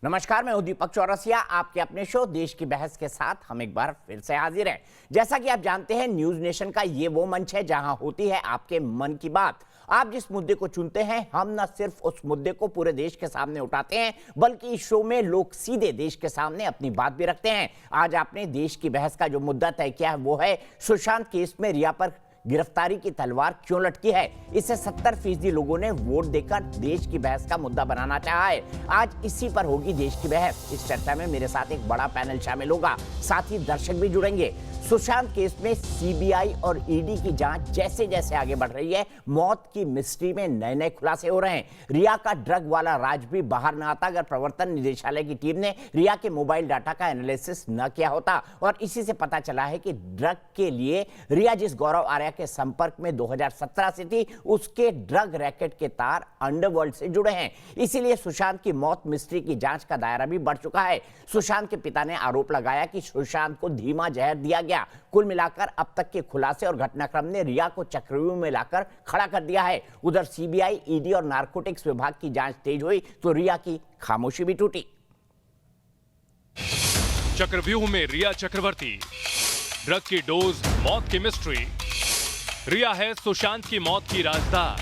नमस्कार, मैं हूं दीपक चौरसिया। आपके अपने शो देश की बहस के साथ हम एक बार फिर से हाजिर हैं। जैसा कि आप जानते हैं, न्यूज नेशन का ये वो मंच है जहां होती है आपके मन की बात। आप जिस मुद्दे को चुनते हैं, हम न सिर्फ उस मुद्दे को पूरे देश के सामने उठाते हैं, बल्कि इस शो में लोग सीधे देश के सामने अपनी बात भी रखते हैं। आज आपने देश की बहस का जो मुद्दा तय किया है वो है सुशांत केस में रिया पर गिरफ्तारी की तलवार क्यों लटकी है। इसे 70% लोगों ने वोट देकर देश की बहस का मुद्दा बनाना चाहा है। आज इसी पर होगी देश की बहस। इस चर्चा में मेरे साथ एक बड़ा पैनल शामिल होगा, साथ ही दर्शक भी जुड़ेंगे। सुशांत केस में सीबीआई और ईडी की जांच जैसे जैसे आगे बढ़ रही है, मौत की मिस्ट्री में नए नए खुलासे हो रहे हैं। रिया का ड्रग वाला राज भी बाहर न आता अगर प्रवर्तन निदेशालय की टीम ने रिया के मोबाइल डाटा का एनालिसिस न किया होता। और इसी से पता चला है कि ड्रग के लिए रिया जिस गौरव आर्या के संपर्क में 2017 से थी, उसके ड्रग रैकेट के तार अंडरवर्ल्ड से जुड़े हैं। इसीलिए सुशांत की मौत मिस्ट्री की जांच का दायरा भी बढ़ चुका है। सुशांत के पिता ने आरोप लगाया कि सुशांत को धीमा जहर दिया गया। कुल मिलाकर अब तक के खुलासे और घटनाक्रम ने रिया को चक्रव्यूह में लाकर खड़ा कर दिया है। उधर सीबीआई, ईडी और नारकोटिक्स विभाग की जांच तेज हुई तो रिया की खामोशी भी टूटी। चक्रव्यूह में रिया चक्रवर्ती, ड्रग की डोज, मौत की मिस्ट्री। रिया है सुशांत की मौत की राजदार।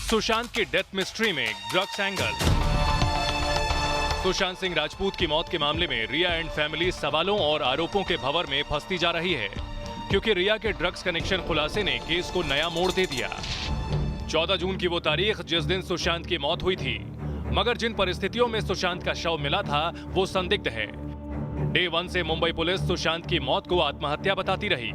सुशांत की डेथ मिस्ट्री में ड्रग्स एंगल। सुशांत सिंह राजपूत की मौत के मामले में रिया एंड फैमिली सवालों और आरोपों के भंवर में फंसती जा रही है, क्योंकि रिया के ड्रग्स कनेक्शन खुलासे ने केस को नया मोड़ दे दिया। 14 जून की वो तारीख जिस दिन सुशांत की मौत हुई थी, मगर जिन परिस्थितियों में सुशांत का शव मिला था वो संदिग्ध है। डे 1 से मुंबई पुलिस सुशांत की मौत को आत्महत्या बताती रही।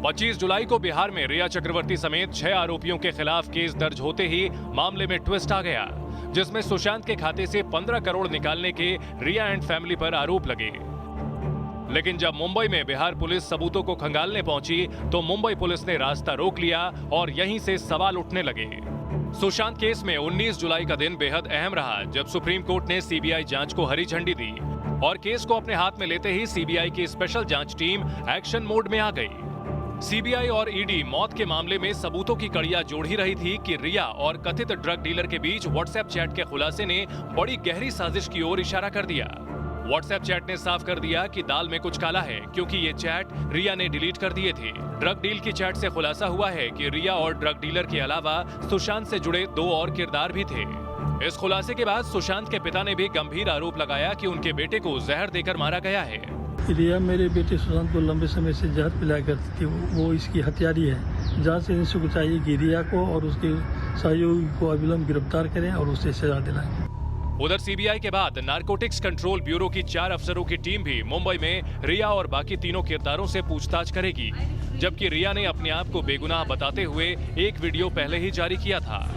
25 जुलाई को बिहार में रिया चक्रवर्ती समेत 6 आरोपियों के खिलाफ केस दर्ज होते ही मामले में ट्विस्ट आ गया, जिसमें सुशांत के खाते से 15 करोड़ निकालने के रिया एंड फैमिली पर आरोप लगे। लेकिन जब मुंबई में बिहार पुलिस सबूतों को खंगालने पहुंची तो मुंबई पुलिस ने रास्ता रोक लिया और यहीं से सवाल उठने लगे। सुशांत केस में 19 जुलाई का दिन बेहद अहम रहा, जब सुप्रीम कोर्ट ने सीबीआई जांच को हरी झंडी दी और केस को अपने हाथ में लेते ही सीबीआई की स्पेशल जांच टीम एक्शन मोड में आ गई। सीबीआई और ईडी मौत के मामले में सबूतों की कड़ियां जोड़ ही रही थी कि रिया और कथित ड्रग डीलर के बीच व्हाट्सएप चैट के खुलासे ने बड़ी गहरी साजिश की ओर इशारा कर दिया। व्हाट्सएप चैट ने साफ कर दिया कि दाल में कुछ काला है, क्योंकि ये चैट रिया ने डिलीट कर दिए थे। ड्रग डील की चैट से खुलासा हुआ है कि रिया और ड्रग डीलर के अलावा सुशांत से जुड़े 2 और किरदार भी थे। इस खुलासे के बाद सुशांत के पिता ने भी गंभीर आरोप लगाया कि उनके बेटे को जहर देकर मारा गया है। रिया मेरे बेटे सुशांत को लंबे समय से जहर पिलाया करती थी, वो इसकी हत्यारी है। जांच एजेंसी को चाहिए कि रिया को और उसके सहयोगी को अविलंब गिरफ्तार करें और उसे सजा दिलाएं। उधर सीबीआई के बाद नारकोटिक्स कंट्रोल ब्यूरो की 4 अफसरों की टीम भी मुंबई में रिया और बाकी तीनों किरदारों से पूछताछ करेगी, जबकि रिया ने अपने आप को बेगुनाह बताते हुए एक वीडियो पहले ही जारी किया था।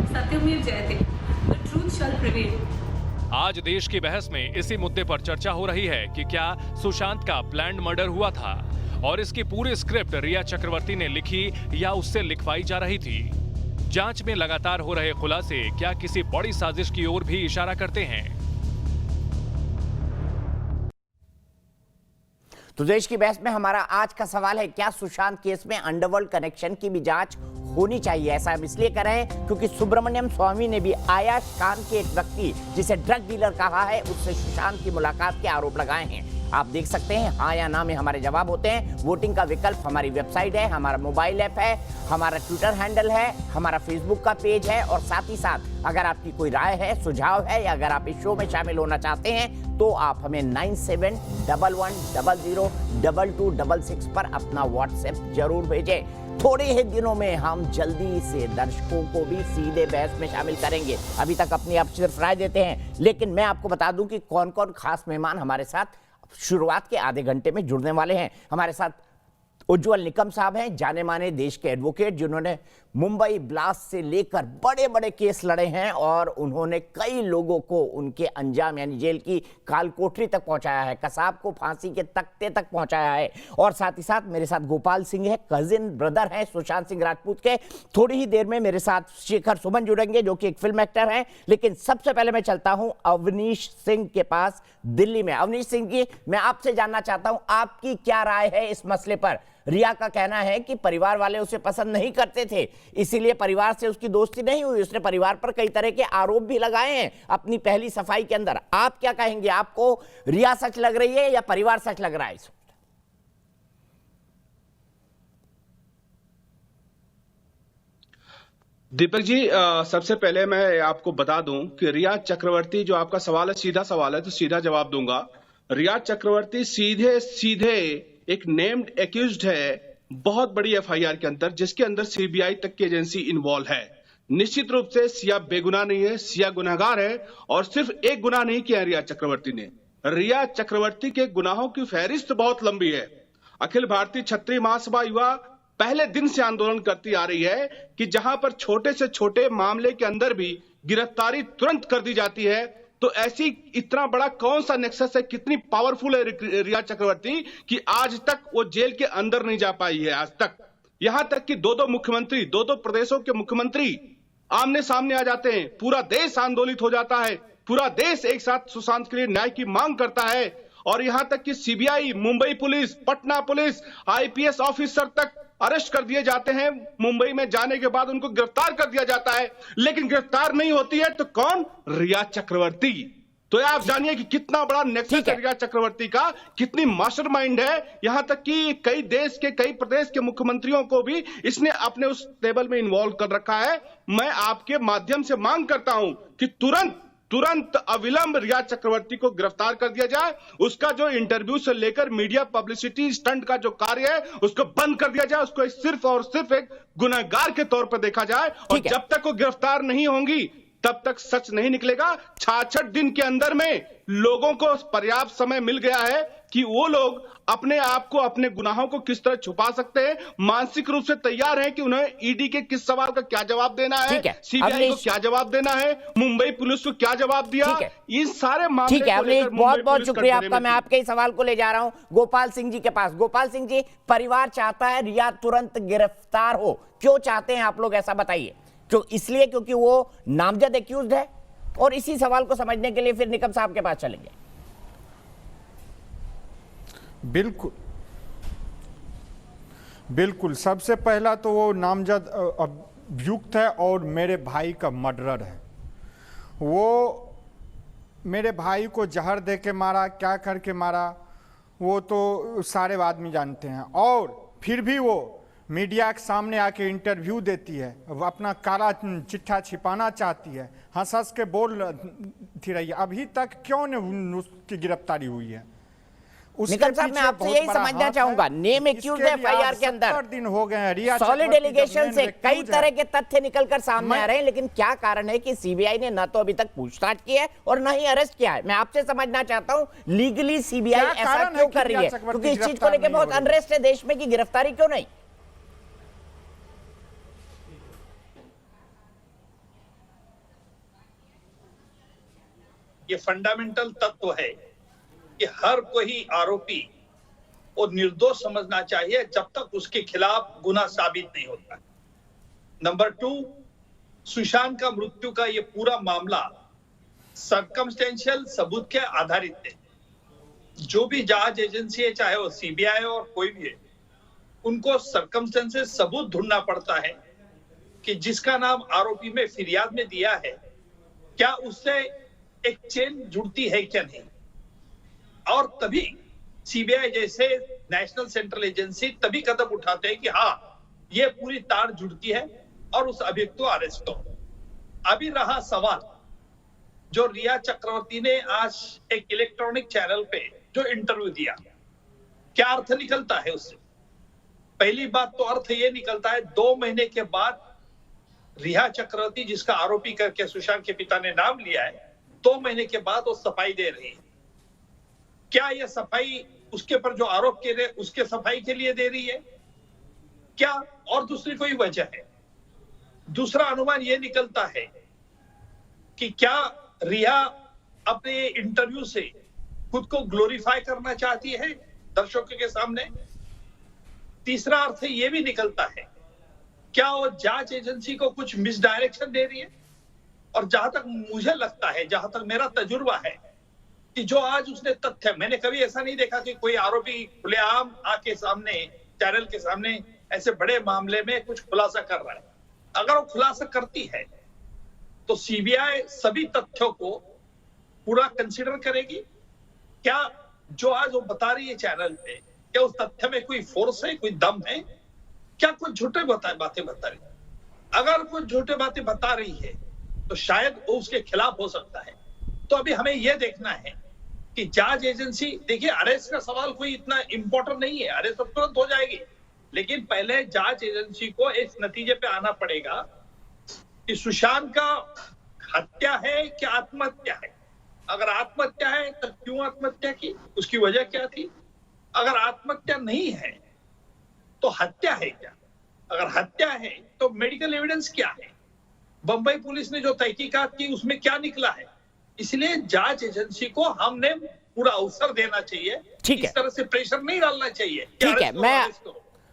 सत्यमेव जयते, द ट्रूथ शैल प्रिवेल। आज देश की बहस में इसी मुद्दे पर चर्चा हो रही है कि क्या सुशांत का प्लान्ड मर्डर हुआ था और इसकी पूरी स्क्रिप्ट रिया चक्रवर्ती ने लिखी या उससे लिखवाई जा रही थी। जांच में लगातार हो रहे खुलासे क्या किसी बड़ी साजिश की ओर भी इशारा करते हैं? तो देश की बहस में हमारा आज का सवाल है, क्या सुशांत केस में अंडरवर्ल्ड कनेक्शन की भी जांच होनी चाहिए? ऐसा हम इसलिए कर रहे हैं क्योंकि सुब्रमण्यम स्वामी ने भी आयाश खान के एक व्यक्ति जिसे ड्रग डीलर कहा है, उससे सुशांत की मुलाकात के आरोप लगाए हैं। आप देख सकते हैं, हाँ या ना में हमारे जवाब होते हैं। वोटिंग का विकल्प हमारी वेबसाइट है, हमारा मोबाइल ऐप है, हमारा ट्विटर हैंडल है, हमारा फेसबुक का पेज है। और साथ ही साथ अगर आपकी कोई राय है, सुझाव है या अगर आप इस शो में शामिल होना चाहते हैं तो आप हमें 9711002266 पर अपना व्हाट्सएप जरूर भेजें। थोड़े ही दिनों में हम जल्दी से दर्शकों को भी सीधे बहस में शामिल करेंगे। अभी तक अपनी आप सिर्फ राय देते हैं, लेकिन मैं आपको बता दूं कि कौन कौन खास मेहमान हमारे साथ शुरुआत के आधे घंटे में जुड़ने वाले हैं। हमारे साथ उज्जवल निकम साहब हैं, जाने माने देश के एडवोकेट, जिन्होंने मुंबई ब्लास्ट से लेकर बड़े बड़े केस लड़े हैं और उन्होंने कई लोगों को उनके अंजाम यानी जेल की काल कोठरी तक पहुंचाया है, कसाब को फांसी के तख्ते तक पहुंचाया है। और साथ ही साथ मेरे साथ गोपाल सिंह है, कजिन ब्रदर हैं सुशांत सिंह राजपूत के। थोड़ी ही देर में मेरे साथ शेखर सुमन जुड़ेंगे, जो कि एक फिल्म एक्टर हैं। लेकिन सबसे पहले मैं चलता हूं अवनीश सिंह के पास दिल्ली में। अवनीश सिंह जी, मैं आपसे जानना चाहता हूं आपकी क्या राय है इस मसले पर। रिया का कहना है कि परिवार वाले उसे पसंद नहीं करते थे, इसीलिए परिवार से उसकी दोस्ती नहीं हुई। उसने परिवार पर कई तरह के आरोप भी लगाए हैं अपनी पहली सफाई के अंदर। आप क्या कहेंगे, आपको रिया सच लग रही है या परिवार सच लग रहा है? दीपक जी, सबसे पहले मैं आपको बता दूं कि रिया चक्रवर्ती, जो आपका सवाल है सीधा सवाल है तो सीधा जवाब दूंगा। रिया चक्रवर्ती सीधे सीधे एक नेम्ड एक्यूज्ड है बहुत बड़ी एफआईआर के अंदर, जिसके अंदर सीबीआई तक की एजेंसी इन्वॉल्व है। निश्चित रूप से सिया बेगुनाह नहीं है, सिया गुनहगार है, और सिर्फ एक गुनाह नहीं किया रिया चक्रवर्ती ने। रिया चक्रवर्ती के गुनाहों की फहरिस्त बहुत लंबी है। अखिल भारतीय क्षत्रिय महासभा युवा पहले दिन से आंदोलन करती आ रही है कि जहां पर छोटे से छोटे मामले के अंदर भी गिरफ्तारी तुरंत कर दी जाती है, तो ऐसी इतना बड़ा कौन सा नेक्सस है, कितनी पावरफुल है रिया चक्रवर्ती कि आज तक वो जेल के अंदर नहीं जा पाई है। आज तक यहां तक कि दो मुख्यमंत्री, दो प्रदेशों के मुख्यमंत्री आमने सामने आ जाते हैं, पूरा देश आंदोलित हो जाता है, पूरा देश एक साथ सुशांत के लिए न्याय की मांग करता है, और यहां तक कि CBI, Mumbai police, Patna police, IPS officer तक अरेस्ट कर दिए जाते हैं। मुंबई में जाने के बाद उनको गिरफ्तार कर दिया जाता है, लेकिन गिरफ्तार नहीं होती है तो कौन? रिया चक्रवर्ती। तो आप जानिए कि कितना बड़ा नेक्सस है रिया चक्रवर्ती का, कितनी मास्टरमाइंड है। यहां तक कि कई देश के, कई प्रदेश के मुख्यमंत्रियों को भी इसने अपने उस टेबल में इन्वॉल्व कर रखा है। मैं आपके माध्यम से मांग करता हूं कि तुरंत अविलंब रिया चक्रवर्ती को गिरफ्तार कर दिया जाए। उसका जो इंटरव्यू से लेकर मीडिया पब्लिसिटी स्टंट का जो कार्य है उसको बंद कर दिया जाए। उसको सिर्फ और सिर्फ एक गुनहगार के तौर पर देखा जाए, और जब तक वो गिरफ्तार नहीं होंगी तब तक सच नहीं निकलेगा। 66 दिन के अंदर में लोगों को पर्याप्त समय मिल गया है कि वो लोग अपने आप को, अपने गुनाहों को किस तरह छुपा सकते हैं, मानसिक रूप से तैयार हैं कि उन्हें ईडी के किस सवाल का क्या जवाब देना है, सीबीआई को क्या जवाब देना है, मुंबई पुलिस को क्या जवाब दिया, इन सारे मामले ठीक है। अवनीश, बहुत बहुत शुक्रिया आपका। मैं आपके ही सवाल को ले जा रहा हूं गोपाल सिंह जी के पास। गोपाल सिंह जी, परिवार चाहता है रिया तुरंत गिरफ्तार हो, क्यों चाहते हैं आप लोग, ऐसा बताइए? तो इसलिए क्योंकि वो नामजद एक्यूज्ड है, और इसी सवाल को समझने के लिए फिर निकम साहब के पास चलेंगे। बिल्कुल सबसे पहला तो वो नामजद अभियुक्त है और मेरे भाई का मर्डरर है। वो मेरे भाई को जहर दे के मारा, क्या करके मारा, वो तो सारे आदमी जानते हैं। और फिर भी वो मीडिया के सामने आके इंटरव्यू देती है, अपना काला चिट्ठा छिपाना चाहती है, हंस हंस के बोल थी रही है। अभी तक क्यों नहीं उसकी गिरफ्तारी हुई है? निकम साहब, मैं आपसे यही समझना चाहूंगा, नेम एक्यूज्ड है एफआईआर के अंदर, 70 दिन हो गए हैं। रिया सॉलिड एलिगेशन से कई तरह के तथ्य निकलकर सामने आ रहे हैं, लेकिन क्या कारण है कि सीबीआई ने न तो अभी तक पूछताछ की है और न ही अरेस्ट किया है? मैं आपसे समझना चाहता हूं, लीगली सीबीआई ऐसा क्यों कर रही है? क्योंकि इस चीज को लेकर बहुत अनरेस्ट है देश में कि गिरफ्तारी क्यों नहीं? ये फंडामेंटल तत्व है कि हर कोई आरोपी वो निर्दोष समझना चाहिए जब तक उसके खिलाफ गुनाह साबित नहीं होता। नंबर 2, सुशांत का मृत्यु का ये पूरा मामला सर्कमस्टेंशियल सबूत के आधारित है। जो भी जांच एजेंसी है, चाहे वो सीबीआई और कोई भी है, उनको सर्कमस्टेंसेस सबूत ढूंढना पड़ता है कि जिसका नाम आरोपी में फिरियाद में दिया है, क्या उससे एक चेन जुड़ती है क्या नहीं, और तभी सीबीआई जैसे नेशनल सेंट्रल एजेंसी तभी कदम उठाते हैं कि हाँ, ये पूरी तार जुड़ती है और उस अभियुक्त को अरेस्ट हो। अभी रहा सवाल जो रिया चक्रवर्ती ने आज एक इलेक्ट्रॉनिक चैनल पे जो इंटरव्यू दिया, क्या अर्थ निकलता है उससे? पहली बात तो अर्थ ये निकलता है, 2 महीने के बाद रिया चक्रवर्ती, जिसका आरोपी करके सुशांत के पिता ने नाम लिया है, 2 महीने के बाद वो सफाई दे रही है। क्या यह सफाई उसके पर जो आरोप के रहे उसके सफाई के लिए दे रही है क्या, और दूसरी कोई वजह है? दूसरा अनुमान यह निकलता है कि क्या रिया अपने इंटरव्यू से खुद को ग्लोरीफाई करना चाहती है दर्शकों के सामने? तीसरा अर्थ यह भी निकलता है, क्या वो जांच एजेंसी को कुछ मिसडायरेक्शन दे रही है? और जहां तक मुझे लगता है, जहां तक मेरा तजुर्बा है, कि जो आज उसने तथ्य, मैंने कभी ऐसा नहीं देखा कि कोई आरोपी खुलेआम आके सामने चैनल के सामने ऐसे बड़े मामले में कुछ खुलासा कर रहा है। अगर वो खुलासा करती है तो सीबीआई सभी तथ्यों को पूरा कंसीडर करेगी। क्या जो आज वो बता रही है चैनल पे, क्या उस तथ्य में कोई फोर्स है, कोई दम है? क्या कुछ झूठे बातें बता रही है? अगर कुछ झूठे बातें बता रही है तो शायद वो उसके खिलाफ हो सकता है। तो अभी हमें यह देखना है कि जांच एजेंसी, देखिए अरेस्ट का सवाल कोई इतना इंपॉर्टेंट नहीं है, अरेस्ट तो तुरंत हो जाएगी, लेकिन पहले जांच एजेंसी को इस नतीजे पे आना पड़ेगा कि सुशांत का हत्या है कि आत्महत्या है। अगर आत्महत्या है तो क्यों आत्महत्या की, उसकी वजह क्या थी? अगर आत्महत्या नहीं है तो हत्या है क्या? अगर हत्या है तो मेडिकल एविडेंस क्या है? बंबई पुलिस ने जो तहकीकात की उसमें क्या निकला है? इसलिए जांच एजेंसी को हमने पूरा अवसर देना चाहिए। ठीक है, इस तरह से प्रेशर नहीं डालना चाहिए। ठीक है,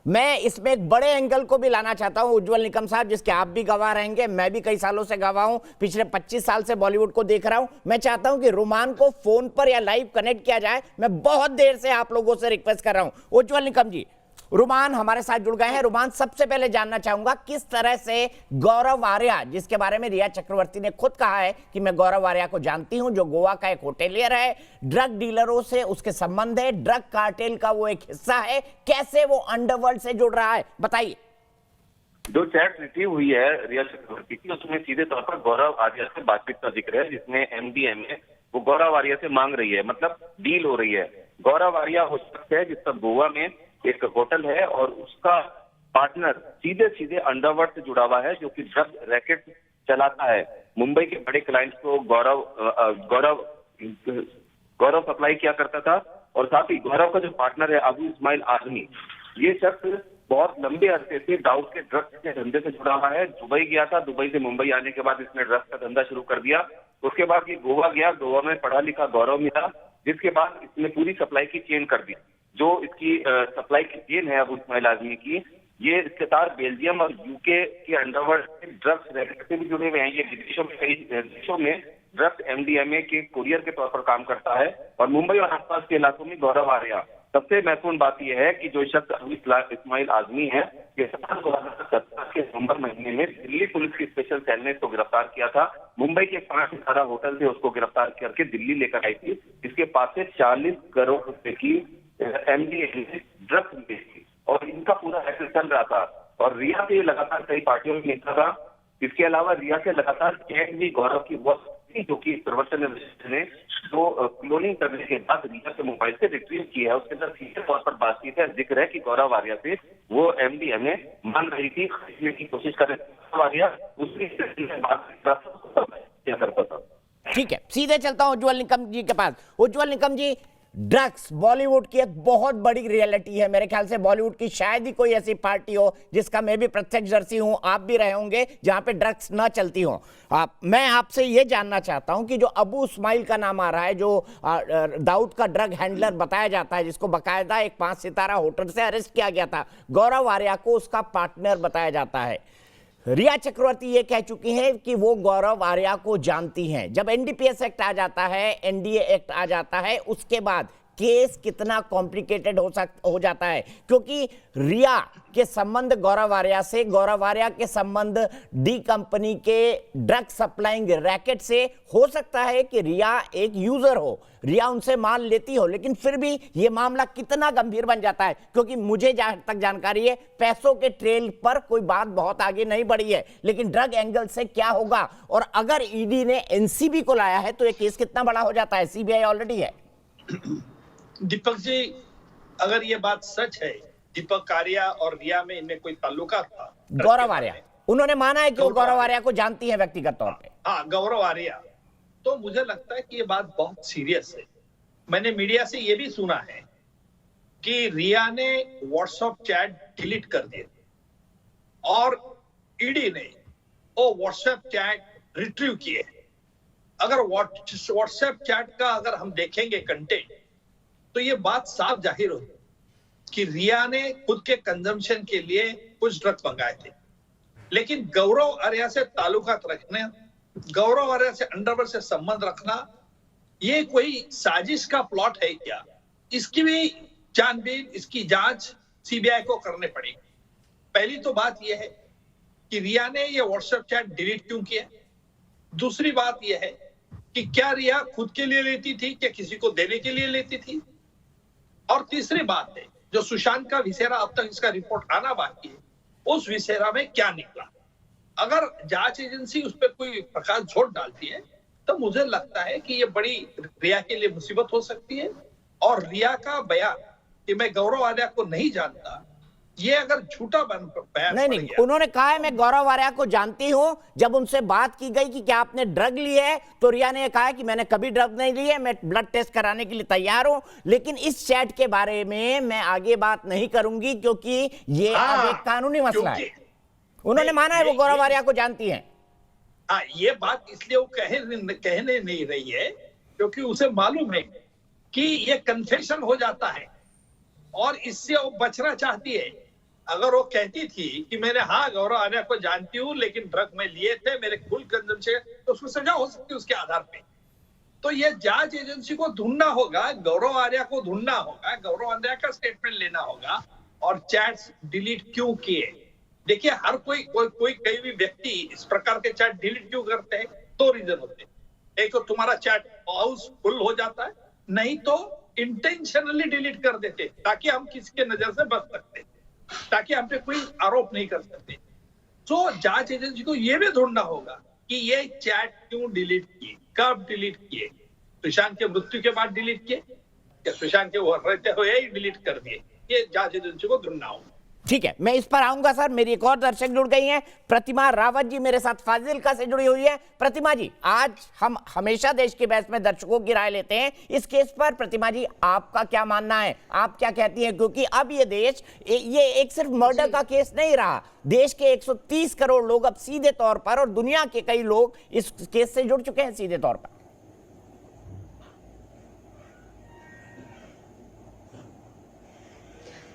मैं इसमें एक बड़े एंगल को भी लाना चाहता हूं उज्जवल निकम साहब, जिसके आप भी गवाह रहेंगे, मैं भी कई सालों से गवाह हूं, पिछले 25 साल से बॉलीवुड को देख रहा हूं। मैं चाहता हूं कि रुमान को फोन पर या लाइव कनेक्ट किया जाए। मैं बहुत देर से आप लोगों से रिक्वेस्ट कर रहा हूं। उज्जवल निकम जी, रुमान हमारे साथ जुड़ गए हैं। रुमान, सबसे पहले जानना चाहूंगा किस तरह से गौरव आर्या, जिसके बारे में रिया चक्रवर्ती ने खुद कहा है कि मैं गौरव आर्या को जानती हूं, जो गोवा का एक होटेलियर है, ड्रग डीलरों से उसके संबंध है, ड्रग कार्टेल का वो एक हिस्सा है, कैसे वो अंडरवर्ल्ड से जुड़ रहा है, बताइए। जो चैट रिट्रीव हुई है रिया चक्रवर्ती की, उसमें सीधे तौर पर गौरव आर्या से बातचीत का जिक्र है, जिसमें MDMA वो गौरव आर्या से मांग रही है, मतलब डील हो रही है। गौरव आर्या हो सकता है जिसका गोवा में एक होटल है और उसका पार्टनर सीधे सीधे अंडरवर्ल्ड से जुड़ा हुआ है, जो कि ड्रग रैकेट चलाता है। मुंबई के बड़े क्लाइंट्स को गौरव सप्लाई किया करता था। और साथ ही गौरव का जो पार्टनर है अबू इस्माइल आजमी, ये शख्स बहुत लंबे अरसे से दाऊद के ड्रग्स के धंधे से जुड़ा हुआ है। दुबई गया था, दुबई से मुंबई आने के बाद इसने ड्रग्स का धंधा शुरू कर दिया। उसके बाद ये गोवा गया, गोवा में पढ़ा लिखा गौरव मिला, जिसके बाद इसने पूरी सप्लाई की चेन कर दी। जो इसकी सप्लाई की चेन है अबू इस्माइल आजमी की, ये इसके तार बेल्जियम और UK के अंडरवर्ल्ड के ड्रग्स रैकेट से भी जुड़े हुए हैं। ये विदेशों में, कई देशों में ड्रग्स MDMA के कुरियर के तौर पर काम करता है। और मुंबई और आसपास के इलाकों में गौरव आर्या, सबसे महत्वपूर्ण बात यह है कि जो शख्स अबू इस्माइल आजमी है, ये 2017 के नवंबर महीने में दिल्ली पुलिस की स्पेशल सेल ने इसको गिरफ्तार किया था। मुंबई के 5 सितारा होटल से उसको गिरफ्तार करके दिल्ली लेकर आई थी। इसके पास से 40 करोड़ रुपए की MDMA ड्रग्स मिली थी और इनका पूरा ऐसे चल रहा था। और रिया से लगातार कई पार्टियों में मिलता था। इसके अलावा रिया से लगातार चैट भी गौरव की बहुत, जो कि प्रवर्तन ने जो क्लोनिंग करने के बाद रिया के मोबाइल से रिट्रीव किया है, उसके अंदर सीधे तौर पर बातचीत है, जिक्र है कि गौरव आर्या से वो MDMA मान रही थी, खरीदने की कोशिश कर रहे थे। गौरव आर्या उसकी बात क्या करता था। ठीक है, सीधे चलता हूं उज्जवल निकम जी के पास। उज्जवल निकम जी, ड्रग्स बॉलीवुड की एक बहुत बड़ी रियलिटी है। मेरे ख्याल से बॉलीवुड की शायद ही कोई ऐसी पार्टी हो जिसका मैं भी प्रत्यक्षदर्शी हूं, आप भी रहे होंगे, जहां पे ड्रग्स ना चलती हो। मैं आपसे ये जानना चाहता हूं कि जो अबू इस्माइल का नाम आ रहा है, जो दाऊद का ड्रग हैंडलर बताया जाता है, जिसको बाकायदा एक 5 सितारा होटल से अरेस्ट किया गया था, गौरव आर्या को उसका पार्टनर बताया जाता है। रिया चक्रवर्ती ये कह चुकी हैं कि वो गौरव आर्या को जानती हैं। जब NDPS एक्ट आ जाता है, NDA एक्ट आ जाता है, उसके बाद केस कितना कॉम्प्लिकेटेड हो जाता है, क्योंकि रिया के संबंध गौरव आर्या से, गौरव आर्या के संबंध डी कंपनी के ड्रग सप्लाइंग रैकेट से। हो सकता है कि रिया एक यूजर हो, रिया उनसे माल लेती हो, लेकिन फिर भी ये मामला कितना गंभीर बन जाता है, क्योंकि मुझे जहां तक जानकारी है पैसों के ट्रेल पर कोई बात बहुत आगे नहीं बढ़ी है, लेकिन ड्रग एंगल से क्या होगा। और अगर ED ने NCB को लाया है तो ये केस कितना बड़ा हो जाता है, CBI ऑलरेडी है। दीपक जी, अगर ये बात सच है, दीपक आर्या और रिया में इनमें कोई ताल्लुकात था, गौरव आर्या उन्होंने माना है कि वो गौरव आर्या को जानती है व्यक्तिगत तौर पे। हाँ, गौरव आर्या, तो मुझे लगता है कि ये बात बहुत सीरियस है। मैंने मीडिया से ये भी सुना है कि रिया ने व्हाट्सएप चैट डिलीट कर दिए और ED ने वो व्हाट्सएप चैट रिट्रीव किए। अगर व्हाट्सएप चैट का अगर हम देखेंगे कंटेंट, तो ये बात साफ जाहिर होती कि रिया ने खुद के कंजम्पशन के लिए कुछ ड्रग्स मंगाए थे, लेकिन गौरव आर्या से ताल्लुकात रखना, गौरव आर्या से अंडरवर्ल्ड से संबंध रखना, ये कोई साजिश का प्लॉट है क्या? इसकी भी छानबीन, इसकी जांच सीबीआई को करने पड़ेंगे। पहली तो बात यह है कि रिया ने ये व्हाट्सएप चैट डिलीट क्यों किया। दूसरी बात यह है कि क्या रिया खुद के लिए लेती थी, क्या किसी को देने के लिए लेती थी। और तीसरी बात है, जो सुशांत का विसेरा, अब तक इसका रिपोर्ट आना बाकी है, उस विसेरा में क्या निकला। अगर जांच एजेंसी उस पर कोई प्रकाश झोंक डालती है तो मुझे लगता है कि ये बड़ी रिया के लिए मुसीबत हो सकती है। और रिया का बयान कि मैं गौरव आर्या को नहीं जानता, ये अगर झूठा बयान नहीं, उन्होंने कहा है मैं गौरव आर्या को जानती हूं। जब उनसे बात की गई कि क्या आपने ड्रग ली है, तो रिया ने कहा कि मैंने कभी ड्रग नहीं ली है, मैं ब्लड टेस्ट कराने के लिए तैयार हूं। लेकिन इस चैट के बारे में मैं आगे बात नहीं करूंगी क्योंकि ये अब एक कानूनी मसला है। उन्होंने माना है वो गौरव आर्या को जानती हैं। हाँ, ये बात इसलिए वो कहने नहीं रही है क्योंकि उसे मालूम है कि ये कन्फेशन हो जाता है और इससे वो बचना चाहती है। अगर वो कहती थी कि मैंने हाँ गौरव आर्या को जानती हूँ लेकिन ड्रग में लिए थे, मेरे कुल कंजम्पशन, तो उसको सजा हो सकती है उसके आधार पे। तो ये जांच एजेंसी को ढूंढना होगा, गौरव आर्या को ढूंढना होगा, गौरव आर्या का स्टेटमेंट लेना होगा और चैट्स डिलीट क्यों किए। देखिए, हर कोई भी व्यक्ति इस प्रकार के चैट डिलीट क्यों करते हैं, दो रीजन होते हैं। एक तो तुम्हारा चैट हाउस फुल हो जाता है, नहीं तो इंटेंशनली डिलीट कर देते ताकि हम किसी के नजर से बच सकते, ताकि हम पे कोई आरोप नहीं कर सकते। तो जांच एजेंसी को यह भी ढूंढना होगा कि ये चैट क्यों डिलीट किए, कब डिलीट किए। सुशांत के मृत्यु के बाद डिलीट किए या सुशांत के वो रहते हुए ही डिलीट कर दिए, ये जांच एजेंसी को ढूंढना होगा। ठीक है, मैं इस पर आऊंगा सर। मेरी एक और दर्शक जुड़ गई हैं, प्रतिमा रावत जी मेरे साथ फाजिल्का से जुड़ी हुई है। प्रतिमा जी, आज हम हमेशा देश की बहस में दर्शकों की राय लेते हैं, इस केस पर प्रतिमा जी आपका क्या मानना है, आप क्या कहती हैं? क्योंकि अब ये देश, ये एक सिर्फ मर्डर का केस नहीं रहा, देश के 130 करोड़ लोग अब सीधे तौर पर और दुनिया के कई लोग इस केस से जुड़ चुके हैं सीधे तौर पर।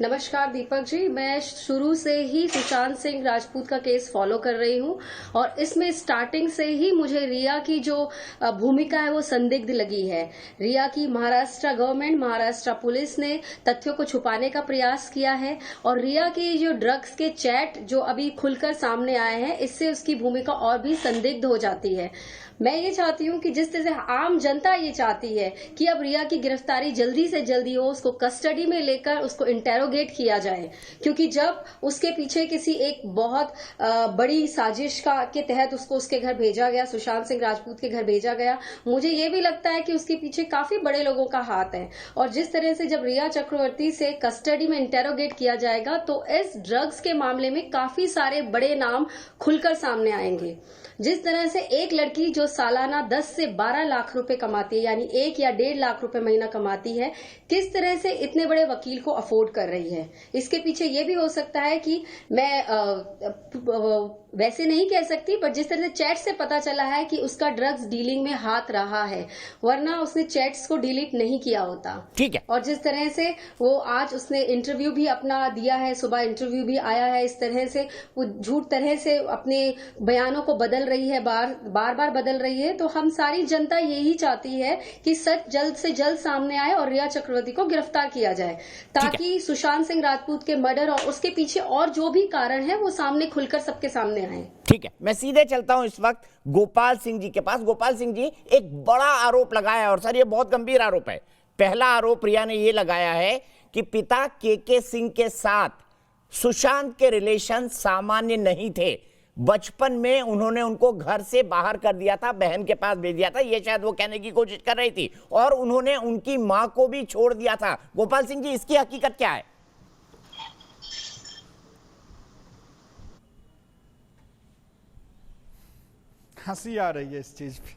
नमस्कार दीपक जी, मैं शुरू से ही सुशांत सिंह राजपूत का केस फॉलो कर रही हूं और इसमें स्टार्टिंग से ही मुझे रिया की जो भूमिका है वो संदिग्ध लगी है। रिया की महाराष्ट्र गवर्नमेंट, महाराष्ट्र पुलिस ने तथ्यों को छुपाने का प्रयास किया है और रिया की जो ड्रग्स के चैट जो अभी खुलकर सामने आए हैं, इससे उसकी भूमिका और भी संदिग्ध हो जाती है। मैं ये चाहती हूँ कि जिस तरह से आम जनता ये चाहती है कि अब रिया की गिरफ्तारी जल्दी से जल्दी हो, उसको कस्टडी में लेकर उसको इंटेरोगेट किया जाए, क्योंकि जब उसके पीछे किसी एक बहुत बड़ी साजिश के तहत उसको उसके घर भेजा गया, सुशांत सिंह राजपूत के घर भेजा गया, मुझे ये भी लगता है कि उसके पीछे काफी बड़े लोगों का हाथ है। और जिस तरह से जब रिया चक्रवर्ती से कस्टडी में इंटेरोगेट किया जाएगा तो इस ड्रग्स के मामले में काफी सारे बड़े नाम खुलकर सामने आएंगे। जिस तरह से एक लड़की जो सालाना 10 से 12 लाख रुपए कमाती है, यानी 1 या 1.5 लाख रुपए महीना कमाती है, किस तरह से इतने बड़े वकील को अफोर्ड कर रही है। इसके पीछे ये भी हो सकता है कि मैं वैसे नहीं कह सकती, पर जिस तरह से चैट से पता चला है कि उसका ड्रग्स डीलिंग में हाथ रहा है, वरना उसने चैट्स को डिलीट नहीं किया होता। ठीक है। और जिस तरह से वो आज उसने इंटरव्यू भी अपना दिया है, सुबह इंटरव्यू भी आया है, इस तरह से वो झूठ तरह से अपने बयानों को बदल रही है, बार बार बदल रही है। तो हम सारी जनता यही चाहती है कि सच जल्द से जल्द सामने आए और रिया चक्रवर्ती को गिरफ्तार किया जाए, ताकि सुशांत सिंह राजपूत के मर्डर और उसके पीछे और जो भी कारण है वो सामने खुलकर सबके सामने आए। ठीक है, मैं सीधे चलता हूं इस वक्त गोपाल सिंह जी के पास। गोपाल सिंह जी, एक बड़ा आरोप लगाया है और सर ये बहुत गंभीर आरोप है। पहला आरोप रिया ने ये लगाया है कि पिता के सिंह के साथ सुशांत के रिलेशन सामान्य नहीं थे। बचपन में उन्होंने उनको घर से बाहर कर दिया था, बहन के पास भेज दिया था, ये शायद वो कहने की कोशिश कर रही थी, और उन्होंने उनकी मां को भी छोड़ दिया था। गोपाल सिंह जी, इसकी हकीकत क्या है? हंसी आ रही है इस चीज पे।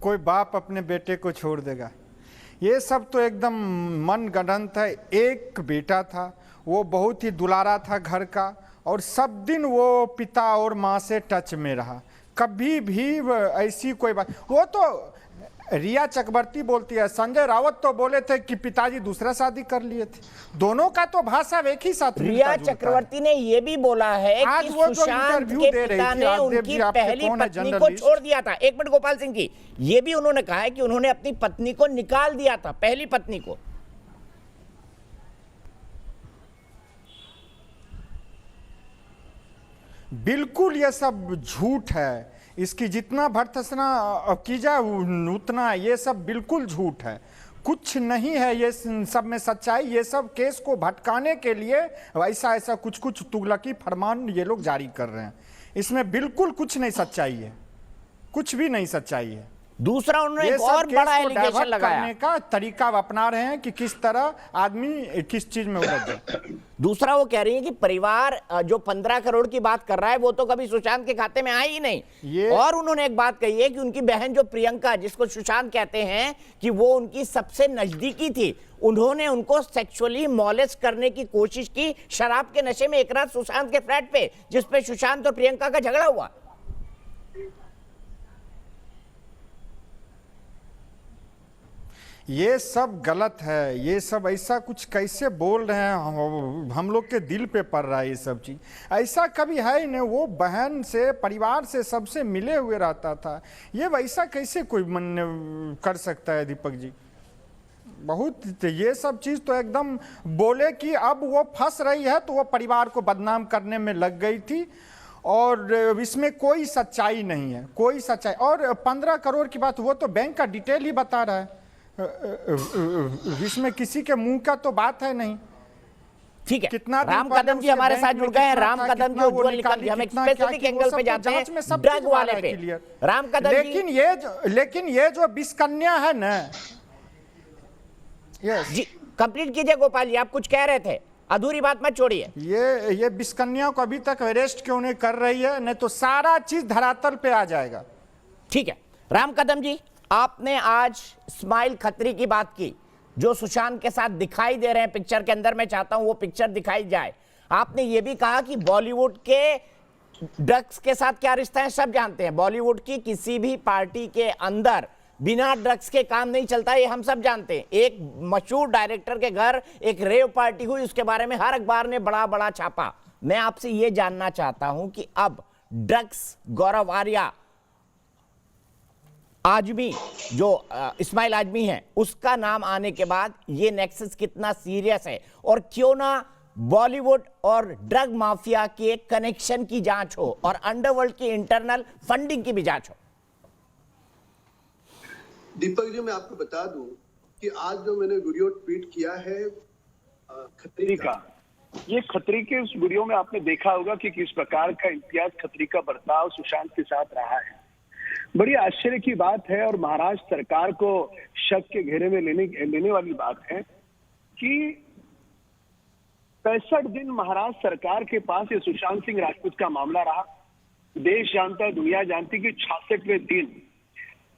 कोई बाप अपने बेटे को छोड़ देगा? ये सब तो एकदम मनगढ़ंत है। एक बेटा था, वो बहुत ही दुलारा था घर का, और सब दिन वो पिता और माँ से टच में रहा। कभी भी ऐसी कोई बात, वो तो रिया चक्रवर्ती बोलती है, संजय रावत तो बोले थे कि पिताजी दूसरा शादी कर लिए थे। दोनों का तो भाषा एक ही साथ। रिया चक्रवर्ती ने यह भी बोला है कि सुशांत के पिता ने उनकी पहली पत्नी को छोड़ दिया था। एक मिनट गोपाल सिंह जी, ये भी उन्होंने कहा है कि उन्होंने अपनी पत्नी को निकाल दिया था, पहली पत्नी को। बिल्कुल ये सब झूठ है। इसकी जितना भर्त्सना की जाए उतना ये सब बिल्कुल झूठ है। कुछ नहीं है ये सब में सच्चाई। ये सब केस को भटकाने के लिए ऐसा ऐसा कुछ कुछ तुगलकी फरमान ये लोग जारी कर रहे हैं। इसमें बिल्कुल कुछ नहीं सच्चाई है, कुछ भी नहीं सच्चाई है। दूसरा उन्होंने एक और बड़ा एलिगेशन लगाया, करने का तरीका अपना रहे हैं कि किस तरह आदमी किस चीज में उलझ जाए। दूसरा वो कह रही है कि परिवार जो 15 करोड़ की बात कर रहा है वो तो कभी सुशांत के खाते में आई ही नहीं। और उन्होंने एक बात कही है कि उनकी बहन जो प्रियंका, जिसको सुशांत कहते हैं, कि वो उनकी सबसे नजदीकी थी, उन्होंने उनको सेक्सुअली मॉलेस्ट करने की कोशिश की शराब के नशे में एक रात सुशांत के फ्लैट पे, जिसपे सुशांत और प्रियंका का झगड़ा हुआ। ये सब गलत है। ये सब ऐसा कुछ कैसे बोल रहे हैं, हम लोग के दिल पे पड़ रहा है ये सब चीज। ऐसा कभी है ही नहीं। वो बहन से, परिवार से, सबसे मिले हुए रहता था। ये वैसा कैसे कोई मन कर सकता है दीपक जी? बहुत ये सब चीज तो एकदम बोले कि अब वो फंस रही है तो वो परिवार को बदनाम करने में लग गई थी, और इसमें कोई सच्चाई नहीं है, कोई सच्चाई। और 15 करोड़ की बात, वो तो बैंक का डिटेल ही बता रहा है, इसमें किसी के मुंह का तो बात है नहीं। ठीक है, कितना राम कदम जी हमारे साथ जुड़ गए हैं। राम कदम जी उज्ज्वल निकल, हम एक स्पेसिफिक एंगल पे जाते हैं, ड्रग वाले पे। राम कदम लेकिन ये जो बिस्कन्या है ना, जी कंप्लीट कीजिए गोपाल जी, आप कुछ कह रहे थे, अधूरी बात मत छोड़िए। ये बिस्कन्या को अभी तक अरेस्ट क्यों नहीं कर रही है? नहीं तो सारा चीज धरातल पे आ जाएगा। ठीक है, राम कदम जी, आपने आज स्माइल खत्री की बात की, जो सुशांत के साथ दिखाई दे रहे हैं पिक्चर के अंदर। मैं चाहता हूं वो पिक्चर दिखाई जाए। आपने ये भी कहा कि बॉलीवुड के ड्रग्स के साथ क्या रिश्ता है सब जानते हैं। बॉलीवुड की किसी भी पार्टी के अंदर बिना ड्रग्स के काम नहीं चलता, ये हम सब जानते हैं। एक मशहूर डायरेक्टर के घर एक रेव पार्टी हुई, उसके बारे में हर अखबार ने बड़ा बड़ा छापा। मैं आपसे ये जानना चाहता हूं कि अब ड्रग्स, गौरव आर्या, आजमी, जो इस्माइल आजमी है, उसका नाम आने के बाद ये नेक्सस कितना सीरियस है, और क्यों ना बॉलीवुड और ड्रग माफिया के कनेक्शन की जांच हो और अंडरवर्ल्ड की इंटरनल फंडिंग की भी जांच हो। दीपक जी, मैं आपको बता दूं कि आज जो मैंने वीडियो ट्वीट किया है खत्री का, ये खत्री के उस वीडियो में आपने देखा होगा कि किस प्रकार का इम्तियाज खत्री का बर्ताव सुशांत के साथ रहा है। बड़ी आश्चर्य की बात है और महाराष्ट्र सरकार को शक के घेरे में लेने वाली बात है कि 65 दिन महाराष्ट्र सरकार के पास ये सुशांत सिंह राजपूत का मामला रहा। देश जानता है, दुनिया जानती कि 66वें दिन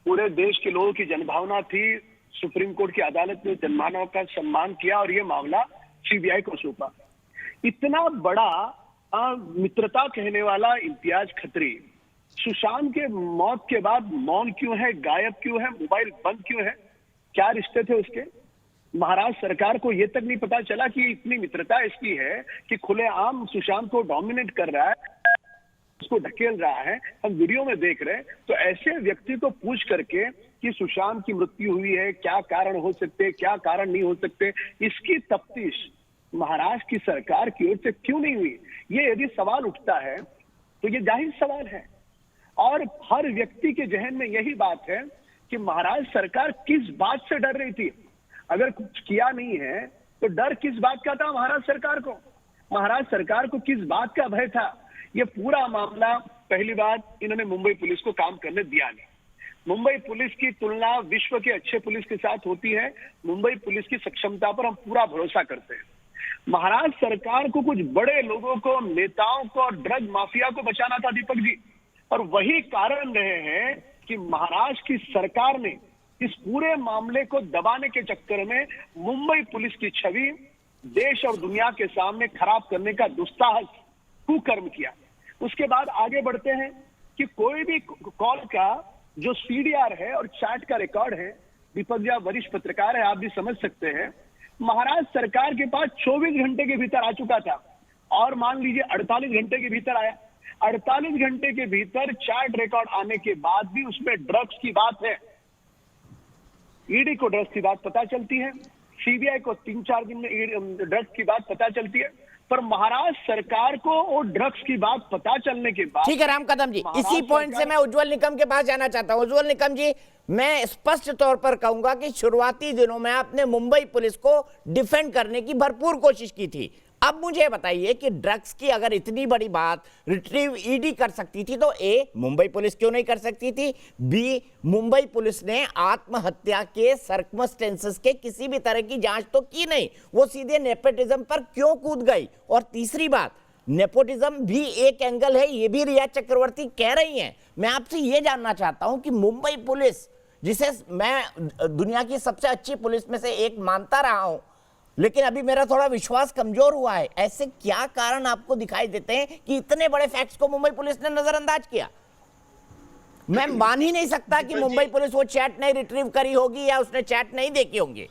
पूरे देश के लोगों की जनभावना थी। सुप्रीम कोर्ट की अदालत ने जनमानव का सम्मान किया और ये मामला सीबीआई को सौंपा। इतना बड़ा मित्रता कहने वाला इम्तियाज खत्री सुशांत के मौत के बाद मौन क्यों है, गायब क्यों है, मोबाइल बंद क्यों है? क्या रिश्ते थे उसके? महाराष्ट्र सरकार को यह तक नहीं पता चला कि इतनी मित्रता इसकी है कि खुलेआम सुशांत को डोमिनेट कर रहा है, उसको ढकेल रहा है। हम वीडियो में देख रहे हैं। तो ऐसे व्यक्ति को पूछ करके कि सुशांत की मृत्यु हुई है, क्या कारण हो सकते, क्या कारण नहीं हो सकते, इसकी तफ्तीश महाराष्ट्र की सरकार की ओर से क्यों नहीं हुई? ये यदि सवाल उठता है तो ये जाहिर सवाल है, और हर व्यक्ति के जहन में यही बात है कि महाराष्ट्र सरकार किस बात से डर रही थी। अगर कुछ किया नहीं है तो डर किस बात का था महाराष्ट्र सरकार को? महाराष्ट्र सरकार को किस बात का भय था? ये पूरा मामला, पहली बात, इन्होंने मुंबई पुलिस को काम करने दिया नहीं। मुंबई पुलिस की तुलना विश्व के अच्छे पुलिस के साथ होती है। मुंबई पुलिस की सक्षमता पर हम पूरा भरोसा करते हैं। महाराष्ट्र सरकार को कुछ बड़े लोगों को, नेताओं को और ड्रग माफिया को बचाना था दीपक जी, और वही कारण रहे हैं कि महाराष्ट्र की सरकार ने इस पूरे मामले को दबाने के चक्कर में मुंबई पुलिस की छवि देश और दुनिया के सामने खराब करने का दुस्साहस, कुकर्म किया। उसके बाद आगे बढ़ते हैं कि कोई भी कॉल का जो सीडीआर है और चैट का रिकॉर्ड है, दीपक जी आप वरिष्ठ पत्रकार है, आप भी समझ सकते हैं, महाराष्ट्र सरकार के पास 24 घंटे के भीतर आ चुका था, और मान लीजिए 48 घंटे के भीतर आया। 48 घंटे के भीतर चैट रिकॉर्ड आने के बाद भी उसमें ड्रग्स की बात है। ईडी को ड्रग्स की बात पता चलती है, सीबीआई को 3-4 दिन में ड्रग्स की बात पता चलती है। पर महाराष्ट्र सरकार को और ड्रग्स की बात पता चलने के बाद, ठीक है राम कदम जी, इसी पॉइंट से मैं उज्जवल निकम के पास जाना चाहता हूं। उज्जवल निकम जी, मैं स्पष्ट तौर पर कहूंगा कि शुरुआती दिनों में आपने मुंबई पुलिस को डिफेंड करने की भरपूर कोशिश की थी। अब मुझे बताइए कि ड्रग्स की अगर इतनी बड़ी बात रिट्रीव ईडी कर सकती थी तो ए, मुंबई पुलिस क्यों नहीं कर सकती थी? बी, मुंबई पुलिस ने आत्महत्या के सर्कमस्टेंसेस के किसी भी तरह की जांच तो की नहीं, वो सीधे नेपोटिज्म पर क्यों कूद गई? और तीसरी बात, नेपोटिज्म भी एक एंगल है, ये भी रिया चक्रवर्ती कह रही हैं। मैं आपसे ये जानना चाहता हूं कि मुंबई पुलिस, जिसे मैं दुनिया की सबसे अच्छी पुलिस में से एक मानता रहा हूं, लेकिन अभी मेरा थोड़ा विश्वास कमजोर हुआ है, ऐसे क्या कारण आपको दिखाई देते हैं कि इतने बड़े फैक्ट्स को मुंबई पुलिस ने नजरअंदाज किया? मैं मान ही नहीं सकता कि मुंबई पुलिस वो चैट नहीं रिट्रीव करी होगी या उसने चैट नहीं देखी होंगी।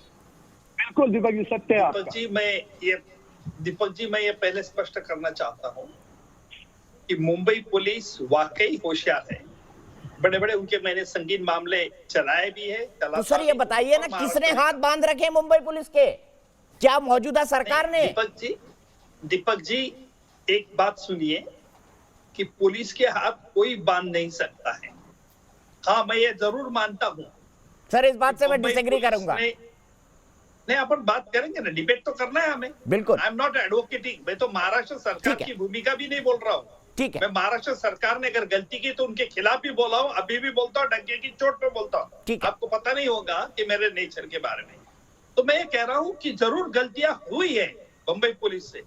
बिल्कुल दीपक जी, सत्य है आपका। दीपक जी, मैं ये पहले स्पष्ट करना चाहता हूँ कि मुंबई पुलिस वाकई होशियार है। बड़े बड़े उनके मैंने संगीन मामले चलाए भी है। तो सर ये बताइए ना, किसने हाथ बांध रखे मुंबई पुलिस के? क्या मौजूदा सरकार ने? दीपक जी एक बात सुनिए कि पुलिस के हाथ कोई बांध नहीं सकता है। हाँ, मैं ये जरूर मानता हूँ सर, इस बात से मैं डिसएग्री करूंगा। नहीं, अपन बात करेंगे ना, डिबेट तो करना है हमें। बिल्कुल, आई एम नॉट एडवोकेटिंग। मैं तो महाराष्ट्र सरकार की भूमिका भी नहीं बोल रहा हूँ। ठीक है, मैं महाराष्ट्र सरकार ने अगर गलती की तो उनके खिलाफ भी बोला हूँ, अभी भी बोलता हूँ, डंके की चोट पे बोलता हूँ। आपको पता नहीं होगा कि मेरे नेचर के बारे में। तो मैं ये कह रहा हूं कि जरूर गलतियां हुई है मुंबई पुलिस से,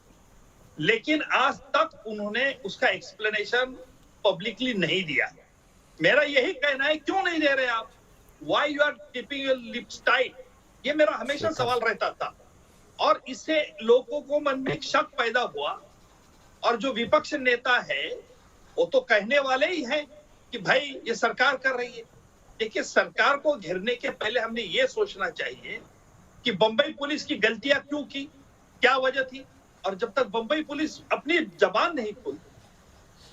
लेकिन आज तक उन्होंने उसका एक्सप्लेनेशन पब्लिकली नहीं दिया। मेरा यही कहना है, क्यों नहीं दे रहे आप? Why you are keeping your lips tight? ये मेरा हमेशा सवाल रहता था, और इससे लोगों को मन में एक शक पैदा हुआ। और जो विपक्ष नेता है वो तो कहने वाले ही हैं कि भाई ये सरकार कर रही है। देखिए, सरकार को घेरने के पहले हमने ये सोचना चाहिए कि बंबई पुलिस की गलतियां क्यों की, क्या वजह थी। और जब तक बंबई पुलिस अपनी जबान नहीं खोलती,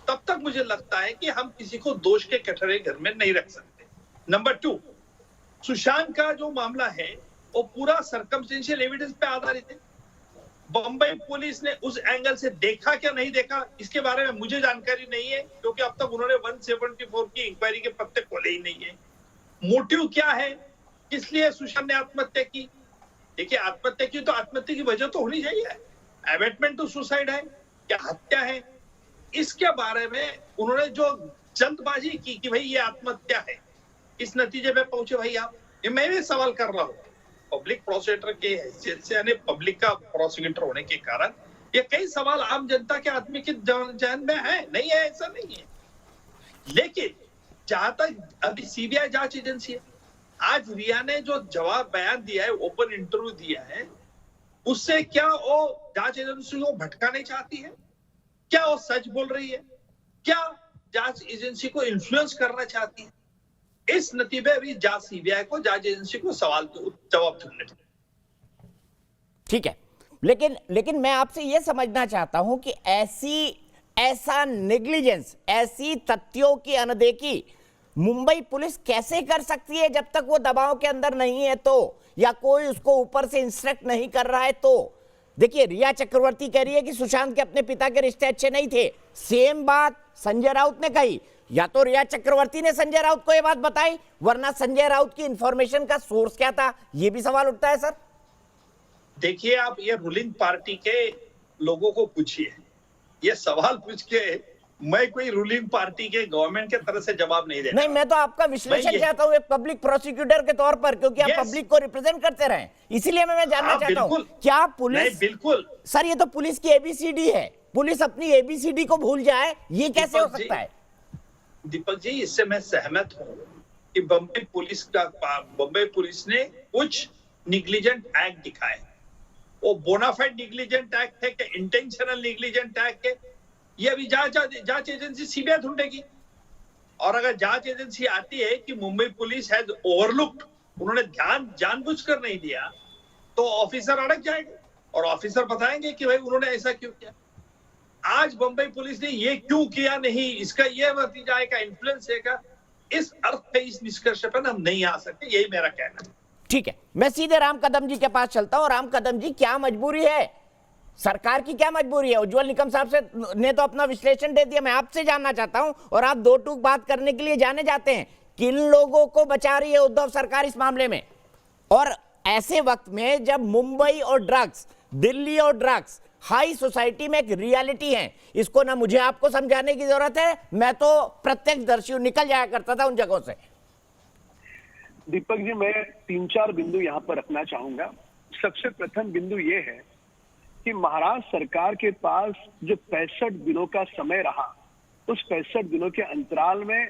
तब तक मुझे लगता है कि हम किसी को दोष के कटोरे घर में नहीं रख सकते। नंबर 2, सुशांत का जो मामला है वो पूरा सर्कमस्टेंशियल एविडेंस पे आधारित है। बंबई पुलिस ने उस एंगल से देखा क्या नहीं देखा, इसके बारे में मुझे जानकारी नहीं है, क्योंकि अब तक उन्होंने 174 की इंक्वायरी के पत्ते खोले ही नहीं है। मोटिव क्या है, किस लिए सुशांत ने आत्महत्या की? देखिए, आत्महत्या की तो आत्महत्या की वजह तो होनी चाहिए। एबेटमेंट टू सुसाइड है, क्या हत्या है? इसके बारे में उन्होंने जो जल्दबाजी की कि भाई ये आत्महत्या है, इस नतीजे पे पहुंचे भाई आप। ये मैं भी सवाल कर रहा हूँ पब्लिक प्रोसिक्यूटर के हैसियत से, यानी पब्लिक का प्रोसिक्यूटर होने के कारण ये कई सवाल आम जनता के आदमी के जहन में है। नहीं है, ऐसा नहीं है। लेकिन जहां तक अभी सीबीआई जांच एजेंसी है, आज रिया ने जो जवाब बयान दिया है, ओपन इंटरव्यू दिया है, उससे क्या वो जांच एजेंसी को भटकाना चाहती है? क्या वो सच बोल रही है? क्या जांच एजेंसी को इन्फ्लुएंस करना चाहती है? इस नतीजे अभी जांच सीबीआई को, जांच एजेंसी को सवाल के जवाब ढूंढने। ठीक है, लेकिन मैं आपसे यह समझना चाहता हूं कि ऐसा नेग्लिजेंस, ऐसी तथ्यों की अनदेखी मुंबई पुलिस कैसे कर सकती है जब तक वो दबाव के अंदर नहीं है तो, या कोई उसको ऊपर से इंस्ट्रक्ट नहीं कर रहा है तो। देखिए, रिया चक्रवर्ती कह रही है कि सुशांत के अपने पिता के रिश्ते अच्छे नहीं थे। सेम बात संजय राउत ने कही। या तो रिया चक्रवर्ती ने संजय राउत को यह बात बताई, वरना संजय राउत की इंफॉर्मेशन का सोर्स क्या था, यह भी सवाल उठता है। सर देखिए, आप ये रूलिंग पार्टी के लोगों को पूछिए, ये सवाल पूछ के मैं कोई रूलिंग पार्टी के गवर्नमेंट के तरफ से जवाब नहीं देता। नहीं, मैं तो आपका विश्लेषण चाहता हूं एक पब्लिक प्रोसिक्यूटर के तौर पर, क्योंकि आप पब्लिक को रिप्रेजेंट करते रहे, इसीलिए मैं जानना चाहता हूं क्या पुलिस। बिल्कुल सर, ये तो पुलिस की एबीसीडी है, पुलिस अपनी एबीसीडी को भूल जाए, ये कैसे हो सकता है? दीपक जी, इससे मैं सहमत हूं कि बंबई पुलिस ने कुछ निग्लिजेंट एक्ट दिखाए। वो बोनाफाइड निग्लिजेंट एक्ट है कि इंटेंशनल निग्लिजेंट एक्ट है, ये अभी जांच एजेंसी सीबीआई ढूंढेगी। और अगर जांच एजेंसी आती है कि मुंबई पुलिस हैज ओवरलुक्ड, उन्होंने ध्यान जानबूझकर नहीं दिया, तो ऑफिसर अड़क जाएंगे और ऑफिसर बताएंगे कि भाई उन्होंने ऐसा क्यों किया। आज बंबई पुलिस ने ये क्यों किया नहीं, इसका ये नतीजा है का इन्फ्लुएंस है का, इस अर्थ पे, इस निष्कर्ष पर हम नहीं आ सकते, यही मेरा कहना है। ठीक है, मैं सीधे राम कदम जी के पास चलता हूं। राम कदम जी, क्या मजबूरी है सरकार की क्या मजबूरी है? उज्जवल निकम साहब से ने तो अपना विश्लेषण दे दिया। मैं आपसे जानना चाहता हूं, और आप दो टूक बात करने के लिए जाने जाते हैं, किन लोगों को बचा रही है उद्धव सरकार इस मामले में? और ऐसे वक्त में जब मुंबई और ड्रग्स, दिल्ली और ड्रग्स हाई सोसाइटी में एक रियलिटी है, इसको ना मुझे आपको समझाने की जरूरत है, मैं तो प्रत्यक्षदर्शी हूं, निकल जाया करता था उन जगहों से। दीपक जी, मैं 3-4 बिंदु यहाँ पर रखना चाहूंगा। सबसे प्रथम बिंदु ये है कि महाराष्ट्र सरकार के पास जो 65 दिनों का समय रहा, उस 65 दिनों के अंतराल में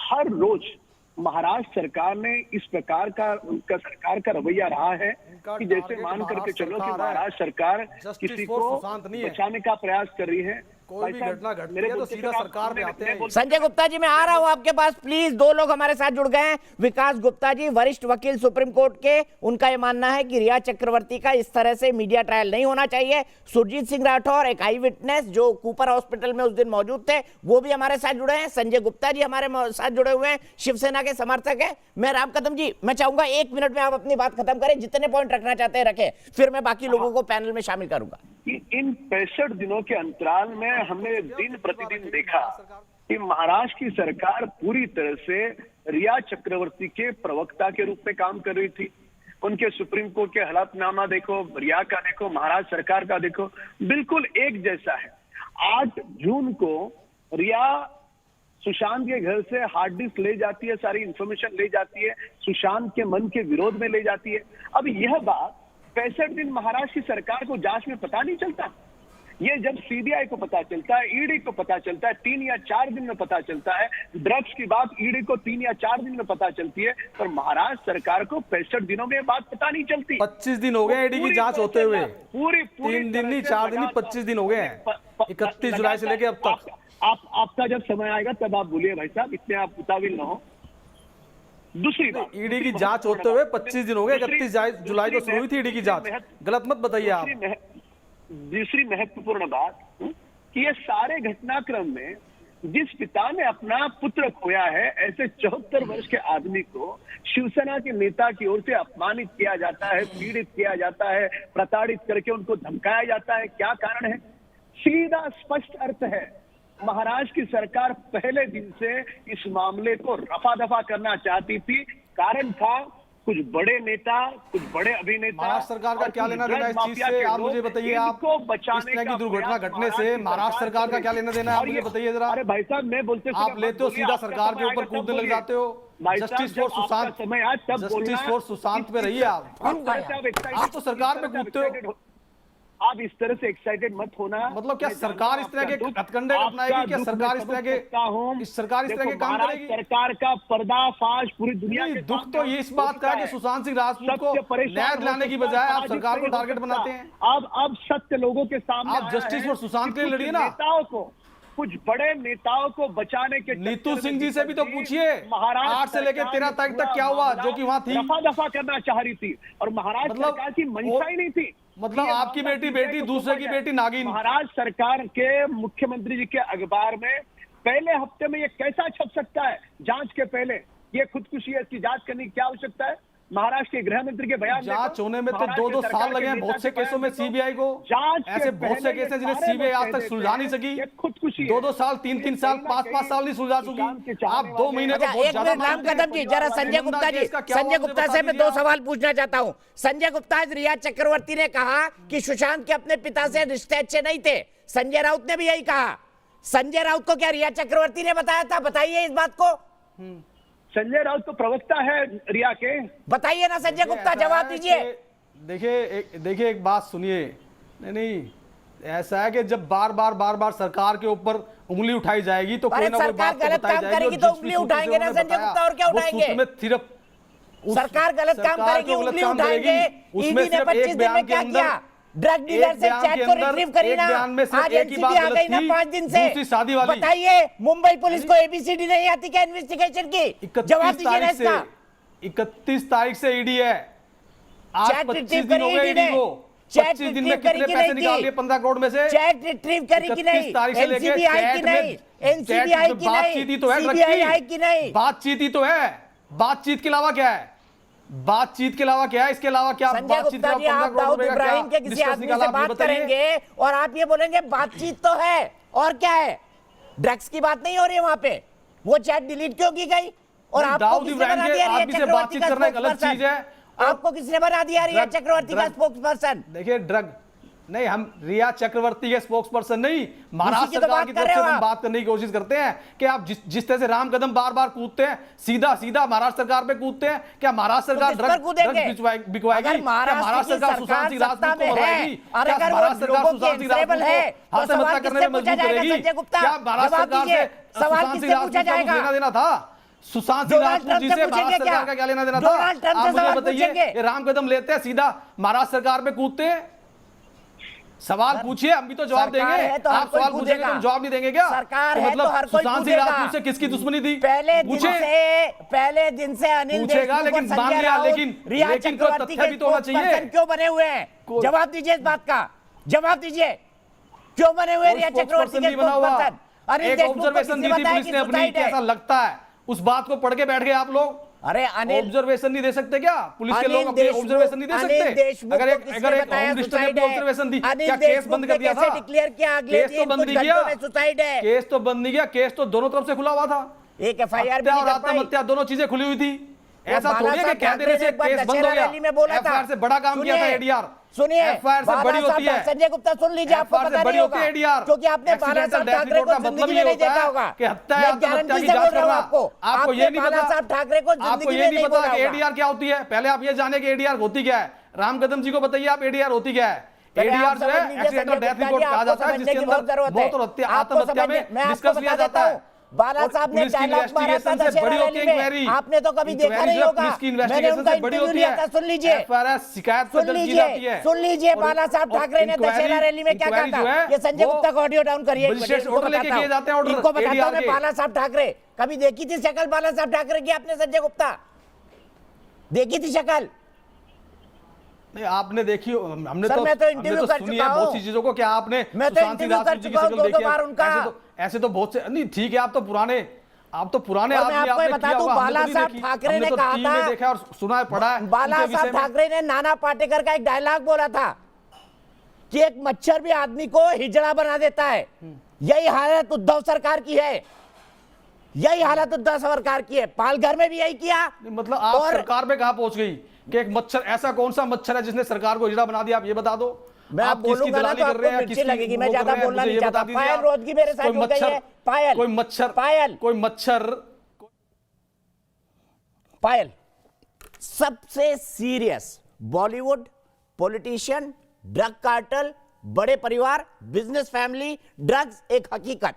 हर रोज महाराष्ट्र सरकार ने इस प्रकार का उनका सरकार का रवैया रहा है कि जैसे मान करके चलो कि महाराष्ट्र सरकार किसी को बचाने का प्रयास कर रही है। कोई भी घटना घटती है तो सीधा सरकार में आते हैं। संजय गुप्ता जी, मैं आ रहा हूं आपके पास, प्लीज। दो लोग हमारे साथ जुड़ गए हैं। विकास गुप्ता जी, वरिष्ठ वकील सुप्रीम कोर्ट के, उनका यह मानना है कि रिया चक्रवर्ती का इस तरह से मीडिया ट्रायल नहीं होना चाहिए। सुरजीत सिंह राठौर, एक आई विटनेस जो कूपर हॉस्पिटल में उस दिन मौजूद थे, वो भी हमारे साथ जुड़े हैं। संजय गुप्ता जी हमारे साथ जुड़े हुए हैं, शिवसेना के समर्थक है। मैं राम कदम जी, मैं चाहूंगा 1 मिनट में आप अपनी बात खत्म करें, जितने पॉइंट रखना चाहते हैं रखें, फिर मैं बाकी लोगों को पैनल में शामिल करूंगा। इन 65 दिनों के अंतराल में हमने दिन प्रतिदिन देखा कि महाराष्ट्र की सरकार पूरी तरह से रिया चक्रवर्ती के प्रवक्ता के रूप में काम कर रही थी। उनके सुप्रीम कोर्ट के हलफनामा देखो, रिया का देखो, महाराष्ट्र सरकार का देखो, बिल्कुल एक जैसा है। 8 जून को रिया सुशांत के घर से हार्ड डिस्क ले जाती है, सारी इंफॉर्मेशन ले जाती है, सुशांत के मन के विरोध में ले जाती है। अब यह बात 65 दिन महाराष्ट्र की सरकार को जांच में पता नहीं चलता। ये जब सीबीआई को पता चलता है, ईडी को पता चलता है, 3 या 4 दिन में पता चलता है। ड्रग्स की बात ईडी को 3 या 4 दिन में पता चलती है, पर महाराष्ट्र सरकार को 65 दिनों में बात पता नहीं चलती। 25 दिन हो गए ईडी की जांच होते हुए, पूरी 3 दिन नहीं, 4 दिन नहीं, 25 दिन हो गए हैं, 31 जुलाई से लेके अब तक। आपका जब समय आएगा तब आप बोलिए भाई साहब, इतने आप उतावल न हो। दूसरी बात, ईडी की जांच होते हुए 25 दिन हो गए, 31 जुलाई को शुरू हुई थी ईडी की जांच। गलत मत बताइए आप। दूसरी महत्वपूर्ण बात कि ये सारे घटनाक्रम में जिस पिता ने अपना पुत्र खोया है, ऐसे 74 वर्ष के आदमी को शिवसेना के नेता की ओर से अपमानित किया जाता है, पीड़ित किया जाता है, प्रताड़ित करके उनको धमकाया जाता है। क्या कारण है? सीधा स्पष्ट अर्थ है, महाराष्ट्र की सरकार पहले दिन से इस मामले को रफा दफा करना चाहती थी। कारण था कुछ बड़े नेता, कुछ बड़े अभिनेता। महाराष्ट्र सरकार का क्या लेना देना इस चीज से, आप मुझे बताइए। आप इस तरह की दुर्घटना घटने से महाराष्ट्र सरकार का क्या लेना देना है, आप मुझे बताइए जरा। अरे भाई साहब, मैं बोलते आप लेते हो सीधा सरकार के ऊपर कूदने लग जाते हो। Justice for Sushant, justice for Sushant पे रहिए आप तो सरकार पे कूदते हो। आप इस तरह से एक्साइटेड मत होना। मतलब क्या सरकार इस तरह के हथकंडे अपनाएगी? क्या सरकार इस तरह के काम करेगी? सरकार का पर्दाफाश पूरी दुनिया के दुख तो ये इस बात का है कि सुशांत सिंह राजपूत को न्याय दिलाने की बजाय आप सरकार को टारगेट बनाते हैं। अब सत्य लोगों के सामने, आप जस्टिस फॉर सुशांत के लिए लड़िए ना। नेताओं को, कुछ बड़े नेताओं को बचाने के, नीतू सिंह जी से भी तो पूछिए 8 से लेकर 13 तारीख तक क्या हुआ, जो कि वहां थी। दफा दफा करना चाह रही थी और महाराष्ट्र सरकार की मंशा ही नहीं थी। मतलब आपकी बेटी दूसरे की बेटी नागिन। महाराष्ट्र सरकार के मुख्यमंत्री जी के अखबार में पहले हफ्ते में ये कैसा छप सकता है? जांच के पहले ये खुदकुशी है, इसकी जांच करने की क्या आवश्यकता है? महाराष्ट्र के गृह मंत्री के बयान जांच होने में तो 2-2 साल लगे हैं बहुत से केसों में सीबीआई को। ऐसे बहुत से केस हैं जिन्हें सीबीआई आज तक सुलझा नहीं सकी। 2-2 साल, 3-3 साल, 5-5 साल नहीं सुलझा चुकी। आप 2 महीने का बहुत ज्यादा। राम कदम जी, जरा संजय गुप्ता से मैं 2 सवाल पूछना चाहता हूं। संजय गुप्ता, रिया चक्रवर्ती ने कहा कि सुशांत के अपने पिता से रिश्ते अच्छे नहीं थे। संजय राउत ने भी यही कहा। संजय राउत को क्या रिया चक्रवर्ती ने बताया था? बताइए इस बात को। संजय राउत तो प्रवक्ता है रिया के, बताइए ना संजय गुप्ता, जवाब दीजिए। देखिए एक बात सुनिए। नहीं, ऐसा है कि जब बार बार सरकार के ऊपर उंगली उठाई जाएगी तो कोई ना कोई बात गलत काम करेगी तो उंगली उठाएंगे ना संजय गुप्ता, और क्या उठाएंगे? सरकार गलत काम करेगी, उंगली उठाएंगे। ईडी ने 25 दिन में क्या किया? ड्रग डीलर से चैट को रिट्रीव करी ना। आज एनसीबी आ गई ना 5 दिन से। बताइए, मुंबई पुलिस को एबीसीडी नहीं आती क्या इन्वेस्टिगेशन की? जवाब दीजिए ना इसका। 31 तारीख से ईडी है, आज 25 दिन हो गए ईडी को। 25 दिन में कितने पैसे निकाल लिए? 15 करोड़ में से। चैट रिट्रीव करी कि नहीं? एनसीबी आई कि नहीं? एनसीबी आई कि नहीं? बातचीत ही तो है, सीबीआई आई कि नहीं? बातचीत ही तो है, बातचीत के अलावा क्या है? बातचीत के अलावा क्या है, इसके अलावा क्या संजय बातचीत गुप्ता जी, आप दाऊद इब्राहिम के किसी डिस्कस आदमी निकाला से आप ये बात बताइए। करेंगे और आप ये बोलेंगे बातचीत तो है, और क्या है? ड्रग्स की बात नहीं हो रही है वहां पे, वो चैट डिलीट क्यों की गई? और आपको दाऊद किसने इब्राहिम बना के दिया रिया आदमी से चक्रवर्ती बातचीत का करना एक अलग स्पोक्सपर्सन? चीज है। आपको किसने बना दिया रिया चक्रवर्ती का स्पोक्सपर्सन? देखिए ड्रग नहीं, हम रिया चक्रवर्ती के स्पोक्स पर्सन नहीं, महाराष्ट्र की तो सरकार बात की कर तरफ रहे से हो हम आप। बात करने की कोशिश करते हैं कि आप जिस तरह से राम कदम बार बार कूदते हैं, सीधा सीधा महाराष्ट्र सरकार पे कूदते हैं। क्या महाराष्ट्र सरकार किस पर कूदेंगे? बिकवाएगी? अगर महाराष्ट्र की सुशांत सिंह सरकार राजपूत सत्ता को में मरवाएगी? है और क्या अगर वो महाराष्ट्र सरकार लोगों की सुशांत सिंह answerable राजपूत है, को तो आत्महत्या सवाल करने किससे में पूछा मजबूर जाएगा? करेगी? संजय गुप्ता, क्या महाराष्ट्र जवाब सरकार दीजिए। से सवाल सुशांत किससे सिंह पूछा राजपूत का कुछ जाएगा? लेना देना था? सुशांत सिंह डोनाल्ड राजपूत जी ट्रंप से से पूछेंगे महाराष्ट्र सरकार क्या? का क्या लेना देना था? डोनाल्ड ट्रंप से आप मुझे सवाल बताइए, पूछेंगे? ये राम कदम लेते हैं सीधा महाराष्ट्र सरकार पे कूदते हैं। सवाल पूछिए, हम भी तो जवाब देंगे। तो आप सवाल पूछेंगे तो हम जवाब नहीं देंगे क्या? सरकार तो है मतलब तो हर कोई सुशांत सिंह पूछेगा। राजपूत से किसकी दुश्मनी थी? पहले पूछे दिन से अनिल पूछेगा, देशमुख लेकिन और मान संजय लिया, राउत रिया लेकिन कोई चक्रवर्ती तथ्य के भी तो होना चाहिए। स्पोक्सपर्सन क्यों बने हुए हैं? जवाब दीजिए इस बात का, जवाब दीजिए, क्यों बने हुए रिया चक्रवर्ती के स्पोक्सपर्सन? अनिल एक देशमुख को ऑब्जर्वेशन दी किसने थी बताया पुलिस कि ने अपनी, सुसाइड है? कैसा लगता है उस बात को पढ़ के बैठ गए आप लोग? अरे अनिल ऑब्जर्वेशन नहीं दे सकते क्या? पुलिस के लोग अपने देशमुख- ऑब्जर्वेशन नहीं दे अनिल सकते? देशमुख अगर को एक किसने अगर एक बताया होम मिनिस्टर ने सुसाइड अपनी है? ऑब्जर्वेशन दी, अनिल क्या केस देशमुख बंद ने कर दिया कैसे था? डिक्लेयर किया अगले केस तो दिन बंद कुछ नहीं किया, घंटों में सुसाइड है? केस तो बंद नहीं किया, केस तो दोनों तरफ से खुला हुआ था। एक एफआईआर भी हत्या नहीं और कर पाई। आत्महत्या दोनों चीजें खुली हुई थी। ऐसा बाला थोड़ी है साहब कि कह देने ठाकरे से ने एक बार केस बंद हो दशहरा गया। रैली में बोला था। एफआईआर से बड़ा काम किया था सुनिए, एडीआर। सुनिए, एफआईआर से बाला बड़ी साहब होती है। संजय गुप्ता सुन लीजिए, आपको एफआईआर पता से नहीं बड़ी होती होगा है एडीआर, क्योंकि आपने बाला एक्सीडेंटल साहब डेथ ठाकरे रिपोर्ट को का मतलब जिंदगी ये में नहीं होता देखा है होगा। कि हत्या या मैं आत्महत्या गारंटी की से जांच बोल रहा हूं करना। आपको आपको ये नहीं बाला पता, साहब ठाकरे को आपको जिंदगी ये में नहीं नहीं पता बोला कि होगा। एडीआर क्या होती है? पहले आप ये जाने कि एडीआर होती क्या है। राम कदम जी को बताइए आप एडीआर होती क्या है? पहले आप एडीआर जो है समझ लीजिए accidental Sanjay death Gupta report ji, कहा आपको जाता है, समझने जिसके की बहुत अंदर जरूरत मौत और है। आपको आत्महत्या समझने- में मैं आपको डिस्कस किया बता जाता देता है। हूं, बाला और साहब ने पुलिस की डायलॉग मारा था इन्वेस्टिगेशन से दशहरा बड़ी होती है रैली में। इंक्वायरी। आपने तो कभी देखा इंक्वायरी नहीं जो है होगा। पुलिस की मैंने इन्वेस्टिगेशन उनका से बड़ी इंटरव्यू होती लिया है। था, सुन लीजिए, एफआईआर शिकायत सुन दर्ज की लीजिए, जाती है। सुन लीजिए, और- बाला साहब और ठाकरे ने इंक्वायरी- दशहरा रैली में क्या कहा इंक्वायरी जो था? है, ये संजय वो गुप्ता का ऑडियो डाउन करिए, मजिस्ट्रेट ऑर्डर लेके किए जाते हैं, ऑर्डर इनको बताता हूं एडीआर मैं। के। बाला साहब ठाकरे, कभी देखी थी शक्ल बाला साहब ठाकरे की आपने? संजय गुप्ता देखी थी शक्ल? नहीं आपने देखी, हमने सर, तो मैं तो हमने इंटरव्यू तो कर सुनी चुका है बहुत हूं। सी चीजों को। क्या आपने मैं तो सुशांत सिंह इंटरव्यू कर राजपूत जी की चुका हूं शक्ल दो-दो देखी है? बार उनका। ऐसे तो बहुत से नहीं, ठीक है, आप तो पुराने और मैं आदमी, आपको ये आपने बता किया दूं, होगा, हमने बाला तो नहीं साहब देखी। ठाकरे हमने ने तो कहा टीवी में था, देखा और सुना है, पढ़ा है बाला उनके साहब विषय में। ठाकरे ने नाना पाटेकर का एक डायलॉग बोला था कि एक मच्छर भी आदमी को हिजड़ा बना देता है। यही हालत उद्धव सरकार की है, यही हालत उद्धव सरकार की है। पालघर में भी यही किया। मतलब आप सरकार पे कहां पहुंच गई कि एक मच्छर, ऐसा कौन सा मच्छर है जिसने सरकार को हिजड़ा बना दिया? आप ये बता दो। मैं आप बोलूंगा ना तो आपको मिर्ची लगेगी। मैं ज्यादा बोलना नहीं चाहता। पायल रोजगी मेरे साथ जुड़ गई है। पायल, कोई मच्छर, कोई मच्छर, पायल सबसे serious Bollywood, politician, drug cartel, बड़े परिवार, बिजनेस फैमिली, ड्रग्स एक हकीकत।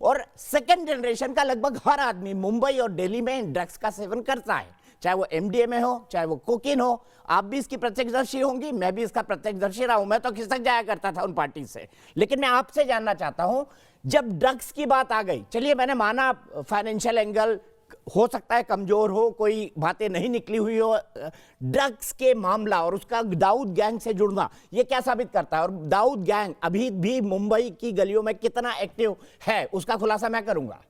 और सेकंड जनरेशन का लगभग हर आदमी मुंबई और दिल्ली में ड्रग्स का सेवन करता है, चाहे वो एमडीएमए हो, चाहे वो कोकीन हो। आप भी इसकी प्रत्यक्षदर्शी होंगी, मैं भी इसका प्रत्यक्षदर्शी रहा हूं। मैं तो खिसक जाया करता था उन पार्टी से। लेकिन मैं आपसे जानना चाहता हूं, जब ड्रग्स की बात आ गई, चलिए मैंने माना फाइनेंशियल एंगल हो सकता है कमजोर हो, कोई बातें नहीं निकली हुई हो, ड्रग्स के मामला और उसका दाऊद गैंग से जुड़ना, ये क्या साबित करता है? और दाऊद गैंग अभी भी मुंबई की गलियों में कितना एक्टिव है, उसका खुलासा मैं करूंगा।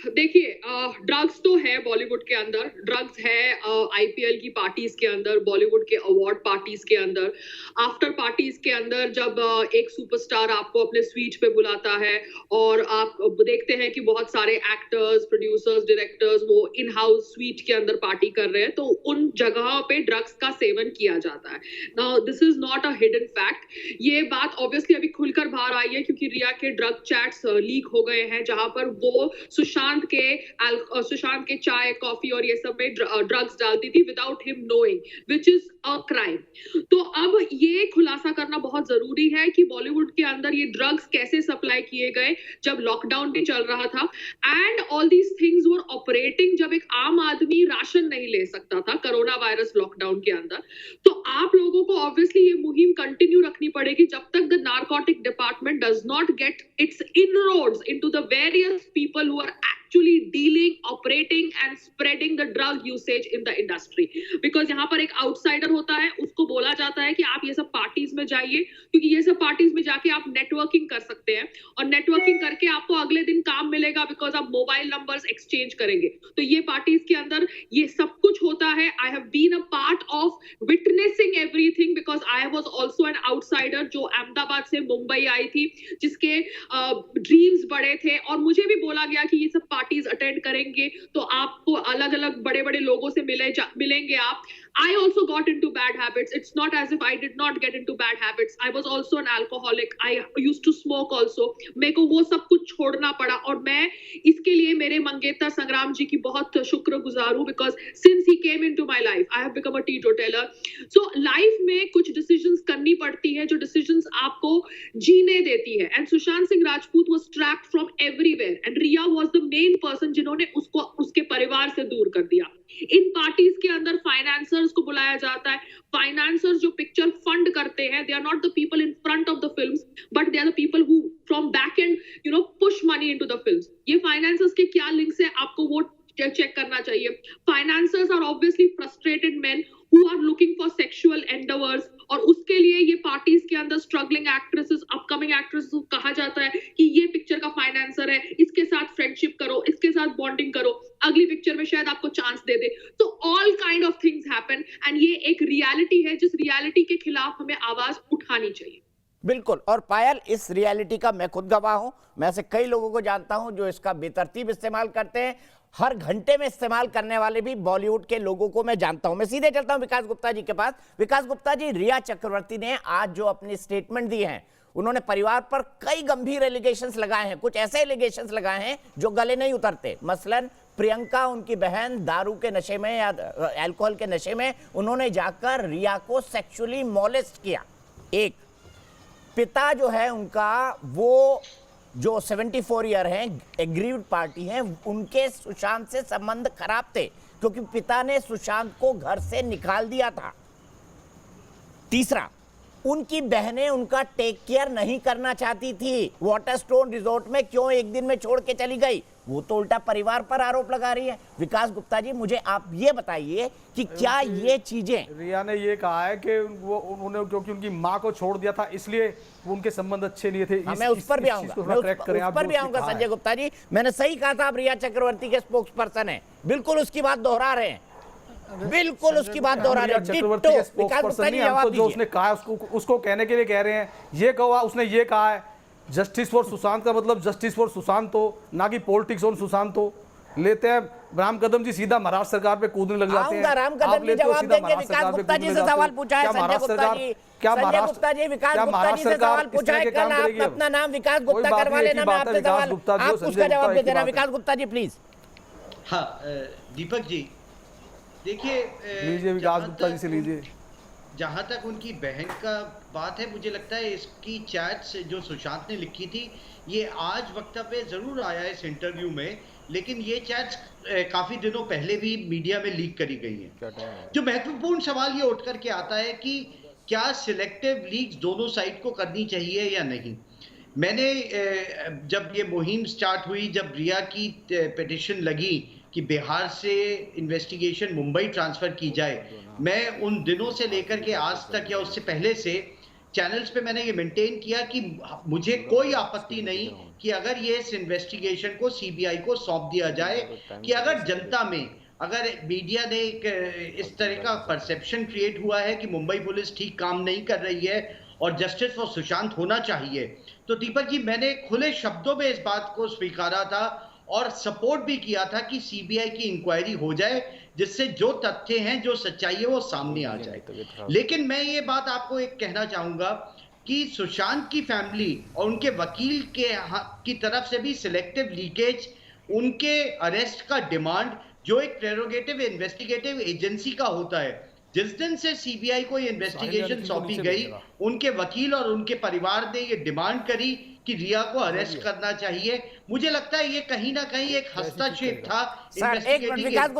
देखिए, ड्रग्स तो है बॉलीवुड के अंदर, ड्रग्स है आईपीएल की पार्टीज के अंदर, बॉलीवुड के अवार्ड पार्टीज के अंदर, आफ्टर पार्टीज के अंदर, जब एक सुपरस्टार आपको अपने स्वीट पे बुलाता है और आप देखते हैं कि बहुत सारे एक्टर्स, प्रोड्यूसर्स, डायरेक्टर्स वो इन हाउस स्वीट के अंदर पार्टी कर रहे हैं, तो उन जगहों पे ड्रग्स का सेवन किया जाता है। Now this is not a hidden fact. ये बात ऑब्वियसली अभी खुलकर बाहर आई है क्योंकि रिया के ड्रग चैट्स लीक हो गए हैं, जहां पर वो सुशांत के चाय, कॉफी और ये सब में ड्रग्स डालती थी without him knowing, which is a crime. तो अब ये खुलासा करना बहुत जरूरी है कि बॉलीवुड के अंदर ये ड्रग्स कैसे सप्लाई किए गए जब लॉकडाउन भी चल रहा था, and all these things were operating जब एक आम आदमी राशन नहीं ले सकता था कोरोना वायरस लॉकडाउन के अंदर। तो आप लोगों को ऑब्वियसली ये मुहिम कंटिन्यू रखनी पड़ेगी जब तक the narcotic department does not get its inroads into the various people who are actually dealing, operating and spreading the drug usage in the industry. Because यहाँ पर एक outsider होता है, उसको बोला जाता है कि आप ये सब पार्टीज में जाइए, क्योंकि ये सब पार्टीज में जाके आप नेटवर्किंग कर सकते हैं और नेटवर्किंग करके आपको अगले दिन काम मिलेगा, बिकॉज आप मोबाइल नंबर्स एक्सचेंज करेंगे। तो ये पार्टीज के अंदर ये सब कुछ होता है। I have been a part of witnessing everything because I was also an outsider जो अहमदाबाद से मुंबई आई थी, जिसके ड्रीम्स बड़े थे और मुझे भी बोला गया कि ये सब पार्टीज अटेंड करेंगे तो आपको अलग अलग बड़े बड़े लोगों से मिलेंगे आप। I also got into bad habits. It's not as if I did not get into bad habits. I was also an alcoholic. I used to smoke also. मेरे को वो सब कुछ छोड़ना पड़ा और मैं इसके लिए मेरे मंगेतर संग्राम जी की बहुत शुक्रगुजार हूँ, because since he came into my life, I have become a teetotaler. So life में कुछ decisions करनी पड़ती है जो decisions आपको जीने देती है। And Sushant Singh Rajput was trapped from everywhere. And Riya was the main person जिन्होंने उसको उसके परिवार से दूर कर दिया। इन पार्टीज के अंदर फाइनेंसर्स को बुलाया जाता है। फाइनेंसर्स जो पिक्चर फंड करते हैं, they are not the people in front of the films, but they are the people who from back end push money into the films. ये फाइनेंसर्स के क्या लिंक्स है आपको वो चेक करना चाहिए। Financers are obviously frustrated men who are looking for sexual endeavours, और उसके लिए ये पार्टीज के अंदर स्ट्रगलिंग एक्ट्रेसेस, अपकमिंग एक्ट्रेसेस को कहा जाता है कि ये पिक्चर का फाइनेंसर है, इसके साथ फ्रेंडशिप करो, इसके साथ बॉन्डिंग करो, अगली पिक्चर में शायद आपको चांस दे दे। तो all kind of things happen and ये एक रियलिटी है जिस रियलिटी के खिलाफ हमें आवाज उठानी चाहिए। बिल्कुल। और पायल, इस रियलिटी का मैं खुद गवाह हूं। मैं ऐसे कई लोगों को जानता हूं जो इसका बेतरतीब इस्तेमाल करते हैं। हर घंटे में इस्तेमाल करने वाले भी बॉलीवुड के लोगों को मैं जानता हूं। मैं सीधे चलता हूं विकास गुप्ता जी के पास। विकास गुप्ता जी, रिया चक्रवर्ती ने आज जो अपनी स्टेटमेंट दी है, उन्होंने परिवार पर कई गंभीर एलिगेशंस लगाए हैं। कुछ ऐसे एलिगेशंस लगाए हैं जो गले नहीं उतरते। मसलन प्रियंका, उनकी बहन, दारू के नशे में या अल्कोहल के नशे में उन्होंने जाकर रिया को सेक्सुअली मॉलेस्ट किया। एक पिता जो है उनका, वो जो 74 ईयर हैं, एग्रीव्ड पार्टी हैं, उनके सुशांत से संबंध खराब थे क्योंकि पिता ने सुशांत को घर से निकाल दिया था। तीसरा, उनकी बहनें उनका टेक केयर नहीं करना चाहती थी। वाटरस्टोन रिजॉर्ट में क्यों एक दिन में छोड़ के चली गई, वो तो उल्टा परिवार पर आरोप लगा रही है। विकास गुप्ता जी, मुझे आप ये बताइए कि क्या ये चीजें, रिया ने ये कहा है कि वो उन्होंने क्योंकि उनकी मां को छोड़ दिया था इसलिए वो उनके संबंध अच्छे नहीं थे। मैं उस पर भी आऊंगा संजय गुप्ता जी। मैंने सही कहा था, आप रिया चक्रवर्ती के स्पोक्स पर्सन है, बिल्कुल उसकी बात दोहरा रहे हैं, बिल्कुल उसकी बात दोहरा रहे हैं। चक्रवर्ती के स्पोक्स पर्सन नहीं, हम तो जो उसने कहा है उसको कहने के लिए कह रहे हैं। ये कहा, उसने ये कहा है जस्टिस फॉर सुशांत का मतलब जस्टिस फॉर सुशांत हो, ना कि पॉलिटिक्स ऑन सुशांत हो। लेते हैं राम कदम जी सीधा महाराष्ट्र सरकार पे कूदने लग जाते हैं। राम कदम जी जवाब देंगे। विकास गुप्ता जी से सवाल पूछा है संजय गुप्ता जी। संजय गुप्ता जी, विकास गुप्ता जी से सवाल पूछा है। कल आप अपना नाम विकास गुप्ता करवा लेना, मैं आपसे सवाल, आप उसका जवाब दे देना। विकास गुप्ता जी प्लीज। हाँ दीपक जी, देखिए, लीजिए विकास गुप्ता जी से लीजिए। जहाँ तक उनकी बहन का बात है, मुझे लगता है इसकी चैट्स जो सुशांत ने लिखी थी, ये आज वक्त पे जरूर आया है इस इंटरव्यू में, लेकिन ये चैट्स काफी दिनों पहले भी मीडिया में लीक करी गई हैं। जो महत्वपूर्ण सवाल ये उठ करके आता है कि क्या सिलेक्टिव लीक्स दोनों साइड को करनी चाहिए या नहीं। मैंने जब ये मुहिम स्टार्ट हुई, जब रिया की पिटिशन लगी कि बिहार से इन्वेस्टिगेशन मुंबई ट्रांसफर की जाए, मैं उन दिनों से लेकर के आज तक या उससे पहले से चैनल्स पे मैंने ये मेंटेन किया कि मुझे कोई आपत्ति नहीं कि अगर ये इस इन्वेस्टिगेशन को सीबीआई को सौंप दिया जाए, कि अगर जनता में, अगर मीडिया ने इस तरह का परसेप्शन क्रिएट हुआ है कि मुंबई पुलिस ठीक काम नहीं कर रही है और जस्टिस फॉर सुशांत होना चाहिए, तो दीपक जी मैंने खुले शब्दों में इस बात को स्वीकारा था और सपोर्ट भी किया था कि सीबीआई की इंक्वायरी हो जाए, जिससे जो तथ्य हैं, जो सच्चाई है, वो सामने आ जाए। लेकिन मैं ये बात आपको एक कहना चाहूंगा कि सुशांत की फैमिली और उनके वकील की तरफ से भी सिलेक्टिव लीकेज, उनके अरेस्ट का डिमांड, जो एक प्रेरोगेटिव इन्वेस्टिगेटिव एजेंसी का होता है, जिस दिन से सीबीआई को ये इन्वेस्टिगेशन सौंपी गई, उनके वकील और उनके परिवार ने ये डिमांड करी कि रिया को अरेस्ट करना चाहिए। मुझे लगता है ये कहीं ना कहीं एक हस्तक्षेप था। सर एक मिनट, विकास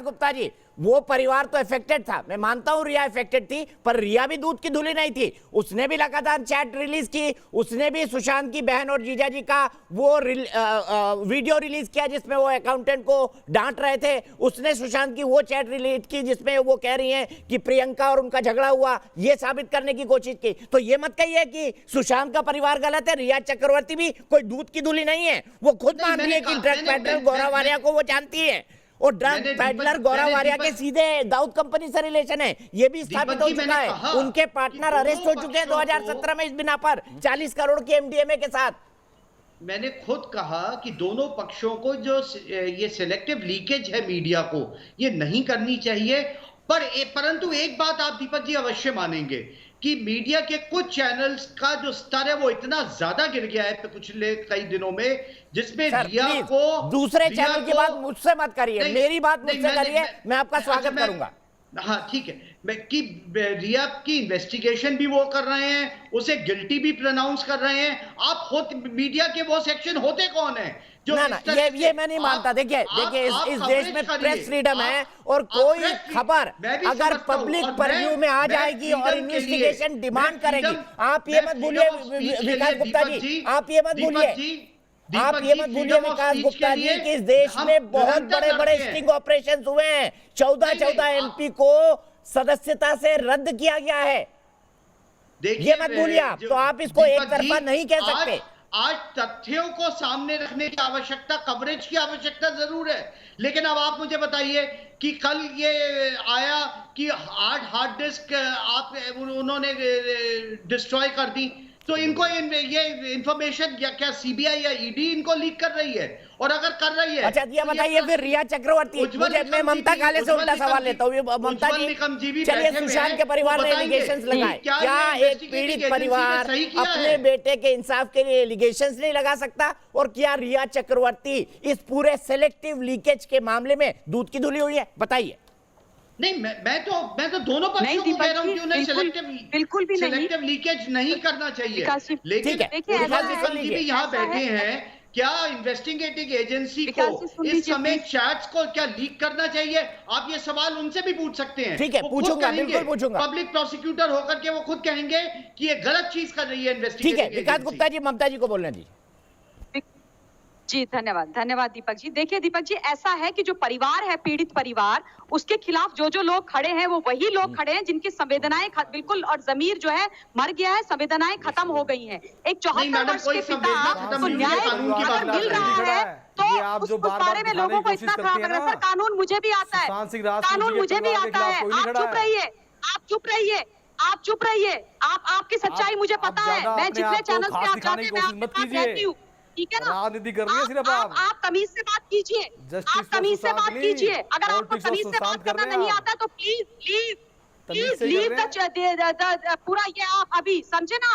गुप्ता जी, वो परिवार तो इफेक्टेड था, मैं मानता हूं रिया इफेक्टेड थी, पर रिया भी दूध की धुली नहीं थी। उसने भी लगातार चैट रिलीज की, उसने भी सुशांत की बहन और जीजाजी का वो वीडियो रिलीज किया जिसमें वो अकाउंटेंट को डांट रहे थे। उसने सुशांत की वो चैट रिलीज की जिसमें वो कह रही हैं कि प्रियंका और उनका झगड़ा हुआ, ये साबित करने की कोशिश की। तो ये मत कहिए कि सुशांत का परिवार गलत है, रिया चक्रवर्ती भी कोई दूध की धुली नहीं है। वो खुद मानती है कि ड्रग पेडलर गौरव आर्या को वो जानती है, और ड्रग पेडलर गौरव आर्या के सीधे दाऊद कंपनी से रिलेशन है, ये भी स्थापित हो चुका है। उनके पार्टनर अरेस्ट हो चुके हैं 2017 में इस बिना पर 40 करोड़ की एमडीएमए के साथ। मैंने खुद कहा कि दोनों पक्षों को जो ये सिलेक्टिव लीकेज है मीडिया को, ये नहीं करनी चाहिए। परंतु एक बात आप दीपक जी अवश्य मानेंगे कि मीडिया के कुछ चैनल्स का जो स्तर है वो इतना ज्यादा गिर गया है पिछले कई दिनों में, जिसमें रिया को दूसरे चैनल की बात मुझसे मत करिए, मेरी बात मुझसे करिए, मैं आपका स्वागत करूंगा। हाँ ठीक है, कि रिया की इन्वेस्टिगेशन भी वो कर रहे हैं, उसे गिल्टी भी प्रोनाउंस कर रहे हैं। आप मीडिया के वो सेक्शन होते कौन है जो ना ये मैं नहीं मानता। देखिए इस देश में प्रेस फ्रीडम है, और कोई खबर अगर पब्लिक परव्यू में आ जाएगी और इन्वेस्टिगेशन डिमांड करेगी, आप ये मत भूलिए विकास गुप्ता जी, आप ये मत भूलिए विकास गुप्ता जी कि इस देश में बहुत बड़े बड़े स्टिंग ऑपरेशन हुए हैं। 14 एमपी को सदस्यता से रद्द किया गया है, ये मत भूलिए आप। तो आप इसको एक तरफा नहीं कह सकते। आज तथ्यों को सामने रखने की आवश्यकता, कवरेज की आवश्यकता जरूर है, लेकिन अब आप मुझे बताइए कि कल ये आया कि 8 हार्ड डिस्क आप उन्होंने डिस्ट्रॉय कर दी, तो इनको ये इंफॉर्मेशन क्या सीबीआई या ईडी इनको लीक कर रही है? और अगर कर रही है, अच्छा ये बताइए फिर रिया चक्रवर्ती, मैं ममता काले से उल्टा सवाल लेता हूँ। ममता जी चलिए, सुशांत के परिवार ने एलिगेशंस लगाए, क्या एक पीड़ित परिवार अपने बेटे के इंसाफ के लिए एलिगेशंस नहीं लगा सकता? और क्या रिया चक्रवर्ती इस पूरे सेलेक्टिव लीकेज के मामले में दूध की धुली हुई है? बताइए। नहीं, मैं तो दोनों पक्षों को कह रहा हूं, क्यों नहीं बिल्कुल भी सेलेक्टिव लीकेज नहीं करना चाहिए। लेकिन जी भी यहाँ बैठे हैं, क्या इन्वेस्टिगेटिंग एजेंसी को इस समय चैट्स को क्या लीक करना चाहिए? आप ये सवाल उनसे भी पूछ सकते हैं। ठीक है, पूछूंगा, बिल्कुल पूछूंगा। पब्लिक प्रोसिक्यूटर होकर के वो खुद कहेंगे कि ये गलत चीज कर रही है इन्वेस्टिगेटिंग एजेंसी। ठीक है, विकास गुप्ता जी ममता जी को बोलना जी। धन्यवाद दीपक जी। देखिए दीपक जी, ऐसा है कि जो परिवार है, पीड़ित परिवार, उसके खिलाफ जो लोग खड़े हैं वो वही लोग खड़े हैं जिनकी संवेदनाएं बिल्कुल, और जमीर जो है मर गया है, संवेदनाएं खत्म हो गई हैं। एक 74 वर्ष के पिता को न्याय अगर मिल रहा है तो उस बारे में लोगों को इतना खराब लग रहा है। सर, कानून मुझे भी आता है, कानून मुझे भी आता है। आप चुप रहिए, आप चुप रहिए, आप चुप रहिए। आपकी सच्चाई मुझे पता है। मैं जितने चैनल पे आप जाते हैं मैं आपके साथ रहती हूँ, ठीक है ना? राजनीति कर रही है सिर्फ आप तमीज से बात कीजिए, आप तमीज से बात कीजिए। अगर आपको तमीज से बात करना नहीं आता तो प्लीज लीव द पूरा ये आप अभी समझे ना।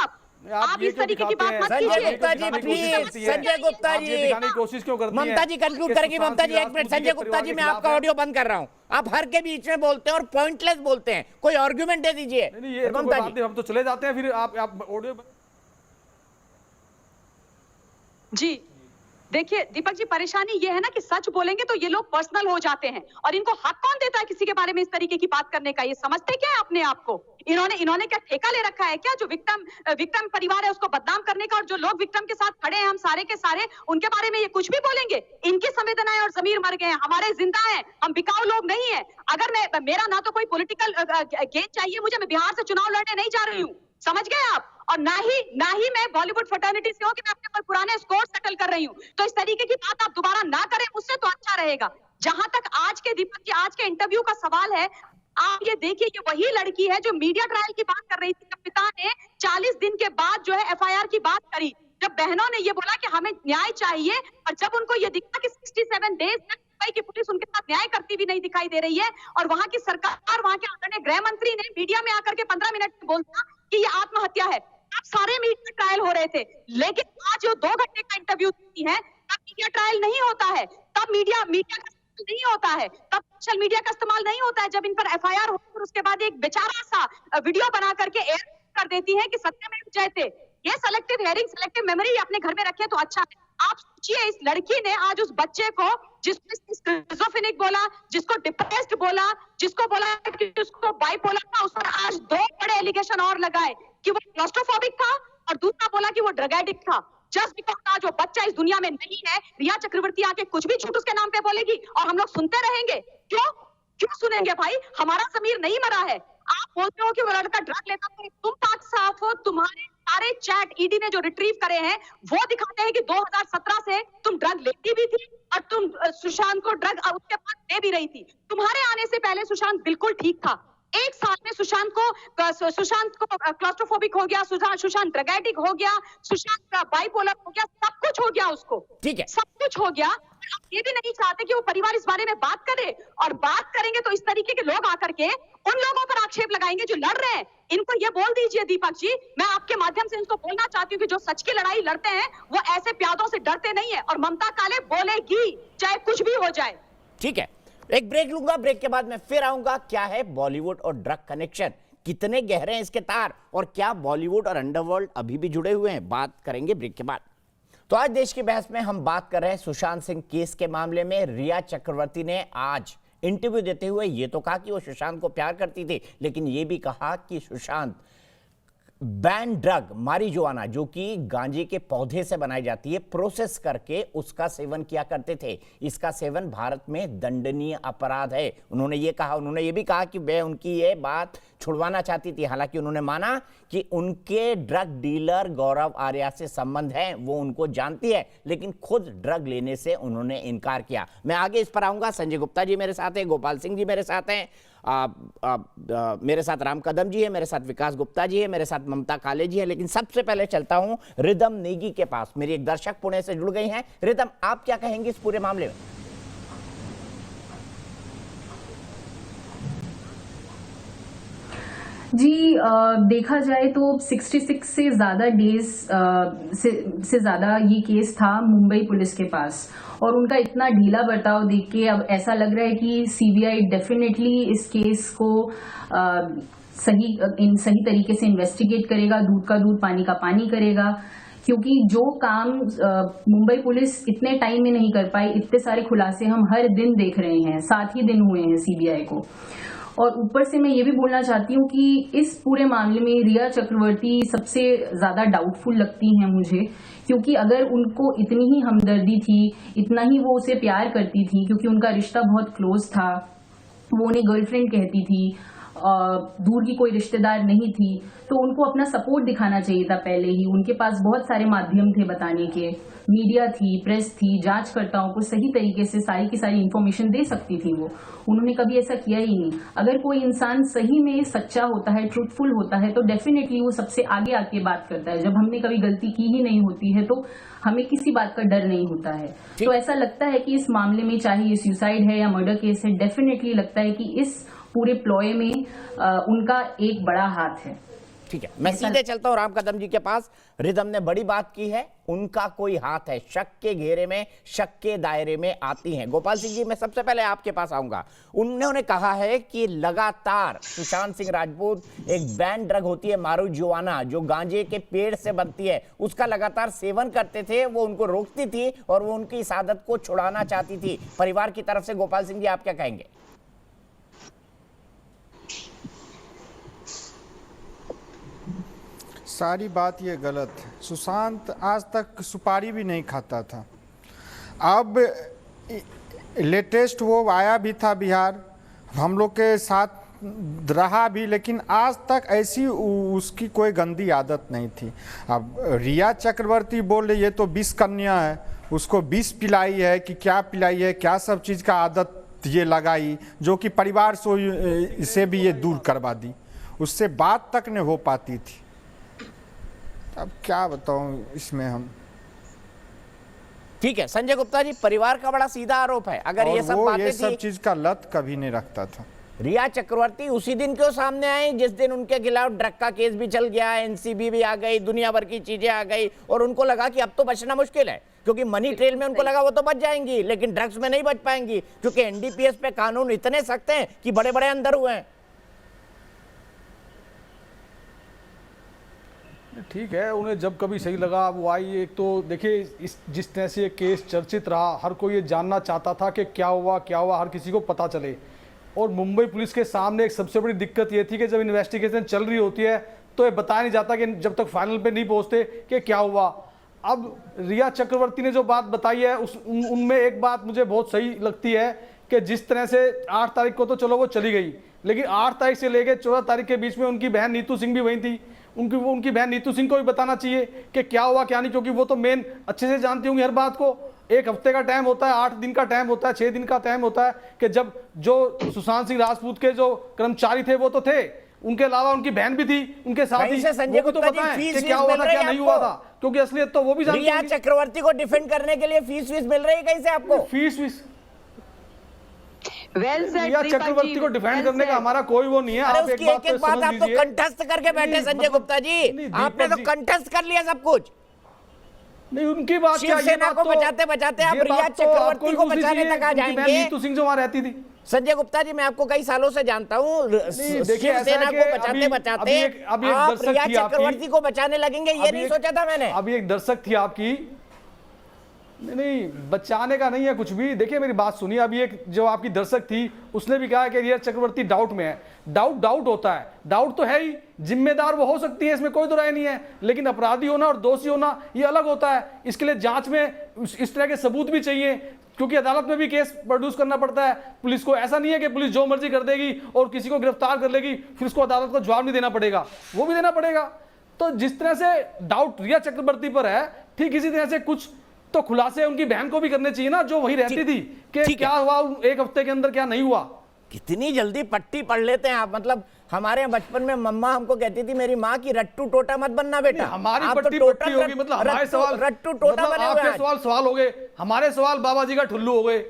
आप इस तरीके की बात मत कीजिए। संजय गुप्ता जी प्लीज, संजय गुप्ता जी दिखाने की कोशिश क्यों करती हैं? ममता जी कंक्लूड करेगी। ममता जी एक मिनट, संजय गुप्ता जी मैं आपका ऑडियो बंद कर रहा हूँ। आप हर के बीच में बोलते हैं और पॉइंटलेस बोलते हैं, कोई आर्गुमेंट दे दीजिए। ममता जी हम तो चले जाते हैं, फिर आप ऑडियो। जी देखिए दीपक जी, परेशानी ये है ना कि सच बोलेंगे तो ये लोग पर्सनल हो जाते हैं, और इनको हक कौन देता है किसी के बारे में इस तरीके की बात करने का? ये समझते क्या है अपने आप को? इन्होंने क्या ठेका ले रखा है क्या जो विक्टिम परिवार है उसको बदनाम करने का? और जो लोग विक्टिम के साथ खड़े हैं, हम सारे के सारे, उनके बारे में ये कुछ भी बोलेंगे? इनकी संवेदनाएं और जमीर मर गए हैं, हमारे जिंदा हैं, हम बिकाऊ लोग नहीं है। अगर मेरा ना तो कोई पॉलिटिकल गेन चाहिए मुझे, मैं बिहार से चुनाव लड़ने नहीं जा रही हूँ, समझ गए आप? और ना ही मैं बॉलीवुड फ्रेटर्निटी से हूं कि मैं अपने पुराने स्कोर सेटल कर रही हूं। तो इस तरीके की बात आप दोबारा ना करें, उससे तो अच्छा रहेगा। जहां तक आज के दीपक जी, आज के इंटरव्यू का सवाल है, आप ये देखिए कि वही लड़की है जो मीडिया ट्रायल की बात कर रही थी। जब पिता ने 40 दिन के बाद जो है एफआईआर की बात करी, जब बहनों ने ये बोला कि हमें न्याय चाहिए, और जब उनको ये दिखा कि 67 डेज तक मुंबई की पुलिस उनके साथ न्याय करती भी नहीं दिखाई दे रही है, और वहां की सरकार, वहां के आदरणीय गृह मंत्री ने मीडिया में आकर के 15 मिनट में बोलता कि ये आत्महत्या है। अब सारे मीडिया ट्रायल हो रहे थे, लेकिन आज जो 2 घंटे का इंटरव्यू दी है, तब मीडिया ट्रायल नहीं होता है, तब मीडिया का इस्तेमाल नहीं होता है, तब सोशल मीडिया का इस्तेमाल नहीं होता है। जब इन पर एफआईआर हो और उसके बाद एक बेचारा सा वीडियो बना करके एयर कर देती है कि सत्यमेव जयते। ये सेलेक्टिव हेयरिंग, सेलेक्टिव मेमोरी अपने घर में रखे तो अच्छा है। आप सोचिए, इस लड़की ने आज उस बच्चे को, जिसको स्किज़ोफ्रेनिक बोला, जिसको डिप्रेस्ड बोला, जिसको बोला कि उसको बाइपोलर था, उस पर आज 2 बड़े एलिगेशन और लगाए कि वो क्लॉस्ट्रोफोबिक था और दूसरा बोला कि वो ड्रग एडिक्ट था। जस्ट बिकॉज आज वो बच्चा इस दुनिया में नहीं है, रिया चक्रवर्ती आके कुछ भी झूठ उसके नाम पे बोलेगी और हम लोग सुनते रहेंगे। क्यों सुनेंगे भाई? हमारा ज़मीर नहीं मरा है। आप बोलते हो कि वो लड़का ड्रग लेता था, तुम पाक साफ हो। तुम्हारे सारे चैट ईडी ने जो रिट्रीव करे हैं वो दिखाते हैं कि 2017 से तुम ड्रग लेती भी थी और तुम सुशांत को ड्रग उसके बाद दे भी रही थी। तुम्हारे आने से पहले सुशांत बिल्कुल ठीक था। 1 साल में सुशांत को क्लॉस्ट्रोफोबिक हो गया, सुशांत ड्रग एडिक्ट हो गया, सुशांत बाइपोलर हो गया, सब कुछ हो गया उसको। ठीक है, सब कुछ हो गया। आप ये भी नहीं चाहते कि वो परिवार इस बारे में बात करे, और बात करेंगे तो इस तरीके के लोग आकर के उन लोगों पर आक्षेप लगाएंगे जो लड़ रहे हैं। इनको ये बोल दीजिए दीपक जी, मैं आपके माध्यम से इनको बोलना चाहती हूँ कि जो सच की लड़ाई लड़ते हैं वो ऐसे प्यादों से डरते नहीं है, और ममता काले बोलेगी चाहे कुछ भी हो जाए। ठीक है, एक ब्रेक लूंगा, ब्रेक के बाद मैं फिर आऊंगा। क्या है बॉलीवुड और ड्रग कनेक्शन, कितने गहरे हैं इसके तार, और क्या बॉलीवुड और अंडरवर्ल्ड अभी भी जुड़े हुए हैं, बात करेंगे ब्रेक के बाद। तो आज देश की बहस में हम बात कर रहे हैं सुशांत सिंह केस के मामले में। रिया चक्रवर्ती ने आज इंटरव्यू देते हुए ये तो कहा कि वो सुशांत को प्यार करती थी, लेकिन ये भी कहा कि सुशांत बैन ड्रग मारिजुआना, जो कि गांजे के पौधे से बनाई जाती है, प्रोसेस करके उसका सेवन किया करते थे। इसका सेवन भारत में दंडनीय अपराध है, उन्होंने ये कहा। उन्होंने ये भी कहा कि वह उनकी ये बात छुड़वाना चाहती थी। हालांकि उन्होंने माना कि उनके ड्रग डीलर गौरव आर्या से संबंध है, वो उनको जानती है, लेकिन खुद ड्रग लेने से उन्होंने इनकार किया। मैं आगे इस पर आऊंगा। संजय गुप्ता जी मेरे साथ हैं, गोपाल सिंह जी मेरे साथ हैं, मेरे साथ राम कदम जी है, मेरे साथ विकास गुप्ता जी है, मेरे साथ ममता काले जी है। लेकिन सबसे पहले चलता हूं रिदम नेगी के पास। मेरी एक दर्शक पुणे से जुड़ गई हैं। रिदम, आप क्या कहेंगे इस पूरे मामले में? जी, देखा जाए तो 66 से ज़्यादा डेज से ज़्यादा ये केस था मुंबई पुलिस के पास, और उनका इतना ढीला बर्ताव देख के अब ऐसा लग रहा है कि सीबीआई डेफिनेटली इस केस को सही तरीके से इन्वेस्टिगेट करेगा, दूध का दूध पानी का पानी करेगा, क्योंकि जो काम मुंबई पुलिस इतने टाइम में नहीं कर पाई, इतने सारे खुलासे हम हर दिन देख रहे हैं, 7 ही दिन हुए हैं सीबीआई को। और ऊपर से मैं ये भी बोलना चाहती हूँ कि इस पूरे मामले में रिया चक्रवर्ती सबसे ज्यादा डाउटफुल लगती हैं मुझे, क्योंकि अगर उनको इतनी ही हमदर्दी थी, इतना ही वो उसे प्यार करती थी, क्योंकि उनका रिश्ता बहुत क्लोज था, वो उन्हें गर्लफ्रेंड कहती थी, दूर की कोई रिश्तेदार नहीं थी, तो उनको अपना सपोर्ट दिखाना चाहिए था पहले ही। उनके पास बहुत सारे माध्यम थे बताने के, मीडिया थी, प्रेस थी, जांचकर्ताओं को सही तरीके से सारी की सारी इंफॉर्मेशन दे सकती थी वो। उन्होंने कभी ऐसा किया ही नहीं। अगर कोई इंसान सही में सच्चा होता है, ट्रूथफुल होता है, तो डेफिनेटली वो सबसे आगे आके बात करता है। जब हमने कभी गलती की ही नहीं होती है तो हमें किसी बात का डर नहीं होता है। तो ऐसा लगता है कि इस मामले में, चाहे ये सुसाइड है या मर्डर केस है, डेफिनेटली लगता है कि इस पूरे प्लॉय में उनका एक बड़ा हाथ है। ठीक है, मैं सीधे चलता हूं राम कदम जी के पास। रिदम ने बड़ी बात की है, उनका कोई हाथ है, शक के घेरे में, शक के दायरे में आती हैं। गोपाल सिंह जी, मैं सबसे पहले आपके पास आऊंगा। उन्होंने कहा है कि लगातार सुशांत सिंह राजपूत, एक बैन ड्रग होती है मारिजुआना, जो गांजे के पेड़ से बनती है, उसका लगातार सेवन करते थे, वो उनको रोकती थी और वो उनकी इस आदत को छुड़ाना चाहती थी परिवार की तरफ से। गोपाल सिंह जी, आप क्या कहेंगे? सारी बात ये गलत है। सुशांत आज तक सुपारी भी नहीं खाता था। अब लेटेस्ट वो आया भी था बिहार, हम लोग के साथ रहा भी, लेकिन आज तक ऐसी उसकी कोई गंदी आदत नहीं थी। अब रिया चक्रवर्ती बोल रही है तो 20 कन्या है, उसको 20 पिलाई है कि क्या पिलाई है, क्या सब चीज़ का आदत ये लगाई, जो कि परिवार से भी ये दूर करवा दी, उससे बात तक नहीं हो पाती थी। अब क्या बताऊं इसमें हम। ठीक है संजय गुप्ता जी, परिवार का बड़ा सीधा आरोप है, अगर ये सब बातें थी, सब चीज का लत कभी नहीं रखता था। रिया चक्रवर्ती उसी दिन क्यों सामने आई जिस दिन उनके खिलाफ ड्रग का केस भी चल गया, एनसीबी भी आ गई, दुनिया भर की चीजें आ गई, और उनको लगा कि अब तो बचना मुश्किल है, क्योंकि मनी ट्रेल में उनको लगा वो तो बच जाएंगी, लेकिन ड्रग्स में नहीं बच पाएंगी, क्योंकि एनडीपीएस पे कानून इतने सख्त हैं कि बड़े बड़े अंदर हुए हैं। ठीक है, उन्हें जब कभी सही लगा वो आई। एक तो देखिए इस जिस तरह से ये केस चर्चित रहा, हर कोई ये जानना चाहता था कि क्या हुआ, हर किसी को पता चले। और मुंबई पुलिस के सामने एक सबसे बड़ी दिक्कत ये थी कि जब इन्वेस्टिगेशन चल रही होती है तो ये बताया नहीं जाता कि जब तक फाइनल पे नहीं पहुंचते कि क्या हुआ। अब रिया चक्रवर्ती ने जो बात बताई है उनमें एक बात मुझे बहुत सही लगती है कि जिस तरह से 8 तारीख को तो चलो वो चली गई, लेकिन 8 तारीख से लेकर 14 तारीख के बीच में उनकी बहन नीतू सिंह भी वहीं थी। उनकी बहन नीतू सिंह को भी बताना चाहिए कि क्या हुआ क्या नहीं, क्योंकि वो तो मेन अच्छे से जानती होंगी हर बात को। 1 हफ्ते का टाइम होता है, 8 दिन का टाइम होता है, 6 दिन का टाइम होता है कि जब जो सुशांत सिंह राजपूत के जो कर्मचारी थे वो तो थे, उनके अलावा उनकी बहन भी थी उनके साथ ही। संजय को तो बताएं कि क्या हुआ था क्या नहीं हुआ था, क्योंकि असलियत तो वो भी जानती रिया चक्रवर्ती को डिफेंड करने के लिए फीस मिल रही है कहीं से आपको? फीस रिया चक्रवर्ती को डिफेंड करने का हमारा कोई वो नहीं है। आप एक बात आप तो कंठस्थ करके बैठे संजय गुप्ता जी, आपने तो कंठस्थ कर लिया सब कुछ। नहीं उनकी बात क्या, शिवसेना को बचाते बचाते आप रिया चक्रवर्ती को बचाने तक आ जाएंगे। नीतू सिंह जो वहां रहती थी। संजय गुप्ता जी, मैं आपको कई सालों से जानता हूँ, शिवसेना को बचाते बचाते आप रिया चक्रवर्ती को बचाने लगेंगे, ये नहीं सोचा था मैंने। अभी एक दर्शक थी आपकी, नहीं बचाने का नहीं है कुछ भी। देखिए मेरी बात सुनिए, अभी एक जो आपकी दर्शक थी उसने भी कहा कि रिया चक्रवर्ती डाउट में है। डाउट होता है, डाउट तो है ही, जिम्मेदार वो हो सकती है, इसमें कोई तो राय नहीं है, लेकिन अपराधी होना और दोषी होना ये अलग होता है। इसके लिए जांच में इस तरह के सबूत भी चाहिए, क्योंकि अदालत में भी केस प्रोड्यूस करना पड़ता है पुलिस को। ऐसा नहीं है कि पुलिस जो मर्जी कर देगी और किसी को गिरफ्तार कर लेगी फिर उसको अदालत को जवाब नहीं देना पड़ेगा, वो भी देना पड़ेगा। तो जिस तरह से डाउट रिया चक्रवर्ती पर है, ठीक इसी तरह से कुछ तो खुलासे उनकी बहन को भी करने चाहिए ना, जो वहीं रहती थी, कि क्या हुआ 1 हफ्ते के अंदर, क्या नहीं हुआ। कितनी जल्दी पट्टी पढ़ लेते हैं आप। मतलब हमारे बचपन में मम्मा हमको कहती थी, मेरी माँ की रट्टू टोटा मत बनना बेटा। हमारी पट्टी पट्टी होगी, मतलब हमारे सवाल रट्टू टोटा बने हुए हैं। आपके सवाल हो गए, हमारे सवाल बाबा जी का ठुल्लू हो गए।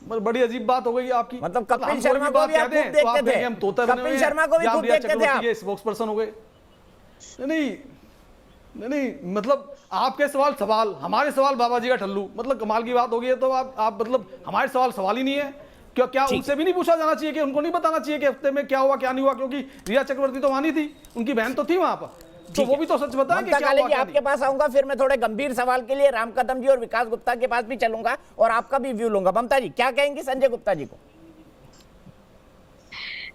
बड़ी अजीब बात हो गई आपकी। मतलब कपिल शर्मा को भी आप खूब देखते थे, हम तोता बने हुए हैं, कपिल शर्मा को भी खूब देखते थे आप। स्पोक्स पर्सन हो गए। नहीं मतलब आपके सवाल, हमारे सवाल बाबा जी का ठल्लू, मतलब कमाल की बात होगी। है तो आप मतलब हमारे सवाल ही नहीं है। क्या उनसे भी नहीं पूछा जाना चाहिए कि उनको नहीं बताना चाहिए कि हफ्ते में क्या हुआ क्या नहीं हुआ, क्योंकि रिया चक्रवर्ती तो वहां नहीं थी, उनकी बहन तो थी वहां पर, तो वो भी तो सच बताएं कि क्या हुआ। आपके पास आऊंगा, फिर मैं थोड़े गंभीर सवाल के लिए राम कदम जी और विकास गुप्ता के पास भी चलूंगा और आपका भी व्यू लूंगा। ममता जी क्या कहेंगे संजय गुप्ता जी को?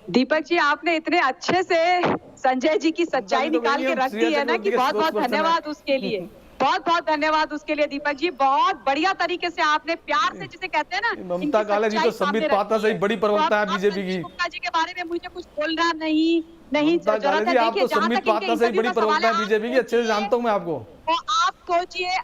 दीपक जी, आपने इतने अच्छे से संजय जी की सच्चाई निकाल के रख दी है ना कि बहुत बहुत धन्यवाद उसके लिए, बहुत धन्यवाद उसके लिए दीपक जी। बहुत बढ़िया तरीके से आपने प्यार से जिसे कहते हैं ना, ममता काले जी तो संबित पात्रा से बड़ी प्रवक्ता है बीजेपी की। गुप्ता जी के बारे में मुझे कुछ बोलना नहीं जरूरत है। देखिए आप तो संबित पात्रा से बड़ी प्रवक्ता है बीजेपी की, अच्छे से जानता हूँ मैं आपको। आप सोचिए,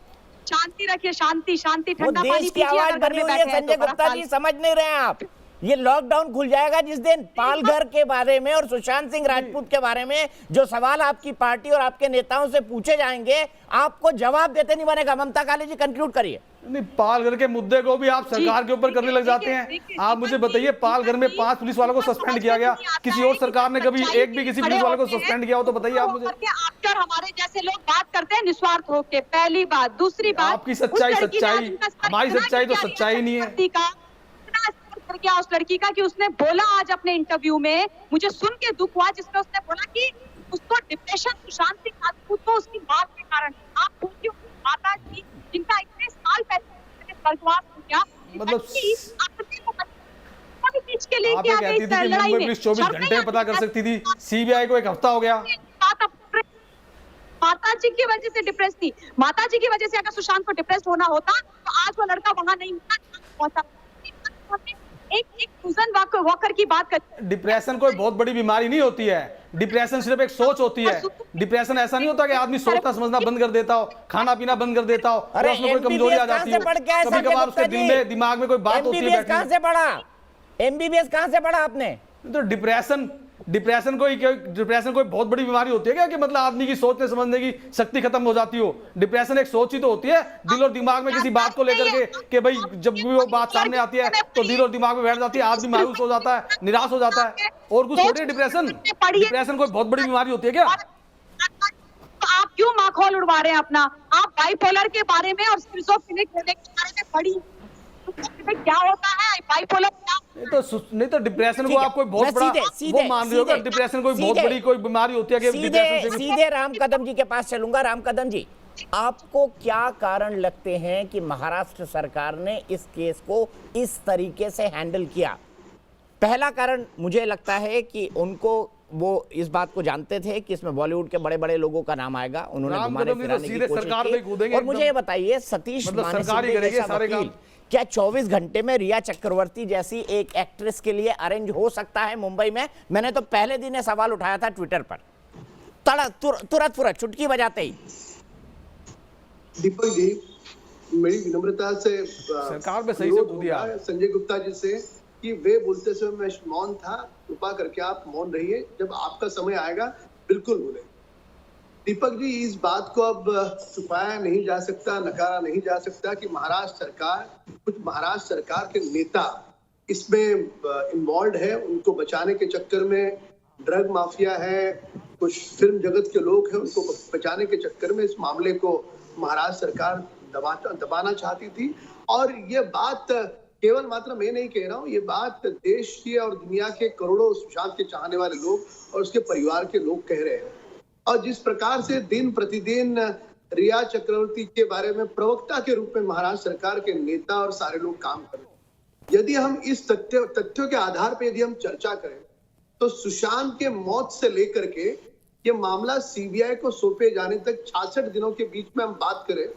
शांति रखिए, शांति ठंडा पानी देश की आवाज बनी हुई है संजय गुप्ता जी, समझ नहीं रहे आप। ये लॉकडाउन खुल जाएगा जिस दिन पालघर के बारे में और सुशांत सिंह राजपूत के बारे में जो सवाल आपकी पार्टी और आपके नेताओं से पूछे जाएंगे, आपको जवाब देते नहीं बनेगा। ममता काले जी कंक्लूड करिए। नहीं, पालघर के मुद्दे को भी आप सरकार के ऊपर करने लग जाते हैं। आप मुझे बताइए, पालघर में 5 पुलिस वालों को सस्पेंड किया गया, किसी और सरकार ने कभी एक भी किसी पुलिस वाले को सस्पेंड किया हो तो बताइए आप मुझे। अक्सर हमारे जैसे लोग बात करते हैं निस्वार्थ होकर, पहली बात। दूसरी बात, आपकी सच्चाई, हमारी सच्चाई तो सच्चाई नहीं है। क्या उस लड़की का कि उसने बोला आज अपने इंटरव्यू में, मुझे सुन के दुख हुआ, जिसमें उसने बोला कि उसको डिप्रेशन सुशांत सिंह राजपूत को उसकी बात के कारण। आप पूछिए माता जी जिनका इतने साल पहले स्वर्गवास हो गया, मतलब के लिए आप कहती थी कि मुंबई पुलिस 24 घंटे में पता कर सकती थी, सीबीआई को 1 हफ्ता हो गया। माता जी की वजह से डिप्रेस थी। माता जी की वजह से अगर सुशांत को डिप्रेस होना होता तो आज वो लड़का वहां नहीं होता। एक सुजन वॉकर की बात करते। डिप्रेशन कोई बहुत बड़ी बीमारी नहीं होती है, डिप्रेशन सिर्फ एक सोच होती है। डिप्रेशन ऐसा नहीं होता कि आदमी सोचना समझना बंद कर देता हो, खाना पीना बंद कर देता हो और उसमें कोई कमजोरी आ जाती है। कभी कभार उसके दिल में दिमाग में कोई बात होती है। कहां से पढ़ा एमबीबीएस, कहां से पढ़ा आपने? तो डिप्रेशन कोई बहुत बड़ी बीमारी होती है क्या कि मतलब आदमी की सोचने समझने की शक्ति खत्म हो जाती हो? डिप्रेशन एक सोच ही तो होती है, दिल और दिमाग में किसी बात को लेकर के कि भाई जब भी वो बात सामने आती है तो दिल और दिमाग में बैठ जाती है, आदमी मायूस हो जाता है, निराश हो जाता है, और कुछ थोड़ी। डिप्रेशन कोई बहुत बड़ी बीमारी होती है क्या? आप क्यों माखौल उड़वा रहे हैं अपना? आप बाइपोलर के बारे में और स्किज़ोफ्रेनिक के बारे में पढ़िए, क्या होता है बाइपोलर? नहीं तो डिप्रेशन को आप कोई बहुत बड़ा वो मान रहे हो, डिप्रेशन कोई बहुत बड़ी कोई बीमारी होती है कि सीधे राम कदम जी के पास चलूंगा। राम कदम जी, आपको क्या कारण लगते हैं कि महाराष्ट्र सरकार ने इस केस को इस तरीके से हैंडल किया? पहला कारण मुझे लगता है कि उनको वो इस बात को जानते थे कि इसमें बॉलीवुड के बड़े बड़े लोगों का नाम आएगा, उन्होंने घुमाने फिराने की कोशिश की। और मुझे ये बताइए, सतीश वकील, क्या 24 घंटे में रिया चक्रवर्ती जैसी एक एक्ट्रेस के लिए अरेंज हो सकता है मुंबई में? मैंने तो पहले दिन सवाल उठाया था ट्विटर पर, तुरंत चुटकी बजाते ही। दीपक जी, मेरी विनम्रता से सरकार में सही से पूछ दिया संजय गुप्ता जी से कि वे बोलते समय मैं मौन था, कृपा करके आप मौन रहिए, जब आपका समय आएगा बिल्कुल बोले। दीपक जी, इस बात को अब छुपाया नहीं जा सकता, नकारा नहीं जा सकता कि कुछ महाराष्ट्र सरकार के नेता इसमें इन्वॉल्व है। उनको बचाने के चक्कर में ड्रग माफिया है, कुछ फिल्म जगत के लोग हैं, उनको बचाने के चक्कर में इस मामले को महाराष्ट्र सरकार दबाना चाहती थी। और ये बात केवल मात्र मैं नहीं कह रहा हूँ, ये बात देश की और दुनिया के करोड़ों सुशांत के चाहने वाले लोग और उसके परिवार के लोग कह रहे हैं। और जिस प्रकार से दिन प्रतिदिन रिया चक्रवर्ती के बारे में प्रवक्ता के रूप में महाराष्ट्र सरकार के नेता और सारे लोग काम कर रहे हैं, यदि हम इस तथ्यों के आधार पर यदि हम चर्चा करें तो सुशांत के मौत से लेकर के ये मामला सीबीआई को सौंपे जाने तक 66 दिनों के बीच में हम बात करें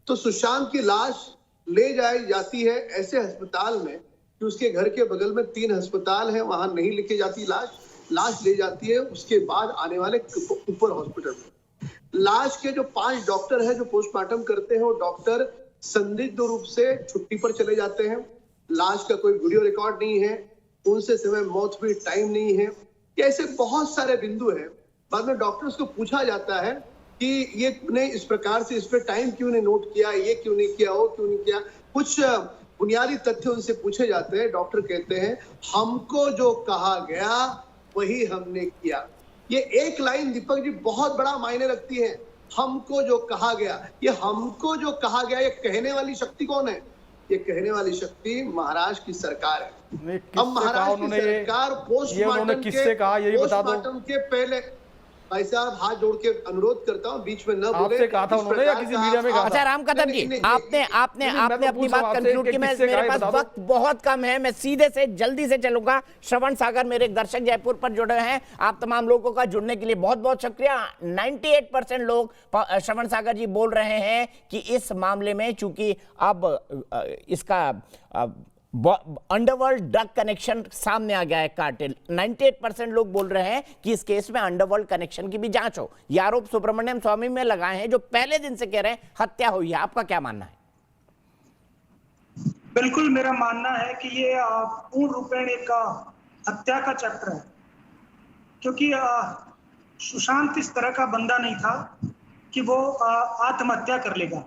तो सुशांत की लाश ले जाती है ऐसे अस्पताल में कि उसके घर के बगल में 3 अस्पताल है, वहां नहीं लेके जाती लाश ले जाती है उसके बाद आने वाले ऊपर हॉस्पिटल में। लाश के जो 5 डॉक्टर हैं जो पोस्टमार्टम करते हैं, वो डॉक्टर संदिग्ध रूप से छुट्टी पर चले जाते हैं। लाश का कोई वीडियो रिकॉर्ड नहीं है, उनसे समय मौत हुई टाइम नहीं है। ऐसे बहुत सारे बिंदु हैं। बाद में डॉक्टर्स को पूछा जाता है कि ये ने इस प्रकार से इस पे टाइम क्यों नहीं नोट किया, ये क्यों नहीं किया, वो क्यों नहीं किया। कुछ बुनियादी तथ्य उनसे पूछे जाते हैं। डॉक्टर कहते हैं हमको जो कहा गया वही हमने किया। ये एक लाइन दीपक जी बहुत बड़ा मायने रखती है। हमको जो कहा गया, ये हमको जो कहा गया, ये कहने वाली शक्ति कौन है? ये कहने वाली शक्ति महाराष्ट्र की सरकार है। अब महाराष्ट्र की सरकार पोस्टमार्टम के पहले, भाई साहब हाथ जोड़ के अनुरोध करता हूं बीच में न बोले। आपसे कहा था उन्होंने या किसी मीडिया में कहा था? अच्छा राम कदम जी, आपने अपनी बात कंक्लूड की। मेरे पास वक्त बहुत कम है, मैं सीधे से जल्दी से चलूंगा। श्रवण सागर मेरे एक दर्शक जयपुर पर जुड़े हैं, आप तमाम लोगों का जुड़ने के लिए बहुत बहुत शुक्रिया। 98% लोग श्रवण सागर जी बोल रहे हैं कि इस मामले में चूंकि अब इसका अंडरवर्ल्ड ड्रग कनेक्शन सामने आ गया है, कार्टेल। 98% लोग बोल रहे हैं कि इस केस में अंडरवर्ल्ड कनेक्शन की भी जांच हो। ये आरोप सुब्रमण्यम स्वामी में लगाए हैं जो पहले दिन से कह रहे हैं हत्या हुई है। आपका क्या मानना है? बिल्कुल मेरा मानना है कि ये पूर्ण रूपेण एक हत्या का चक्र है, क्योंकि सुशांत इस तरह का बंदा नहीं था कि वो आत्महत्या कर लेगा,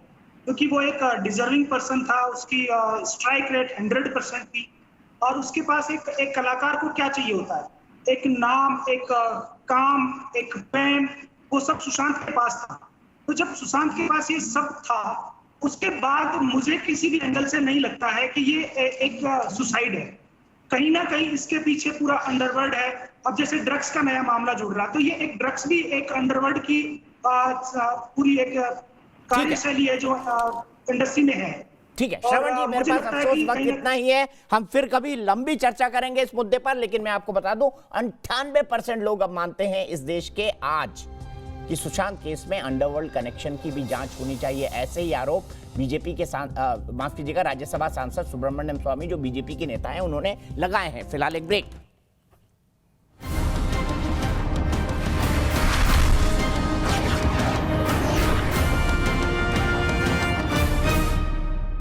क्योंकि वो एक डिजर्विंग पर्सन था। उसकी स्ट्राइक रेट 100% थी और उसके पास एक कलाकार को क्या चाहिए होता है, एक नाम, एक काम, एक फैम, वो सब सुशांत के पास था। तो जब सुशांत के पास ये सब था, उसके बाद मुझे किसी भी एंगल से नहीं लगता है कि ये एक सुसाइड है। कहीं ना कहीं इसके पीछे पूरा अंडरवर्ल्ड है। अब जैसे ड्रग्स का नया मामला जुड़ रहा, तो ये एक ड्रग्स भी एक अंडरवर्ल्ड की पूरी एक कार्यशैली है जो इंडस्ट्री में है। ठीक है श्रवण जी, मेरे पास अफसोस वक्त इतना ही है। हम फिर कभी लंबी चर्चा करेंगे इस मुद्दे पर, लेकिन मैं आपको बता दूं 98% लोग अब मानते हैं इस देश के आज कि सुशांत केस में अंडरवर्ल्ड कनेक्शन की भी जांच होनी चाहिए। ऐसे ही आरोप बीजेपी के माफ कीजिएगा राज्यसभा सांसद सुब्रमण्यम स्वामी जो बीजेपी के नेता हैं उन्होंने लगाए हैं। फिलहाल एक ब्रेक।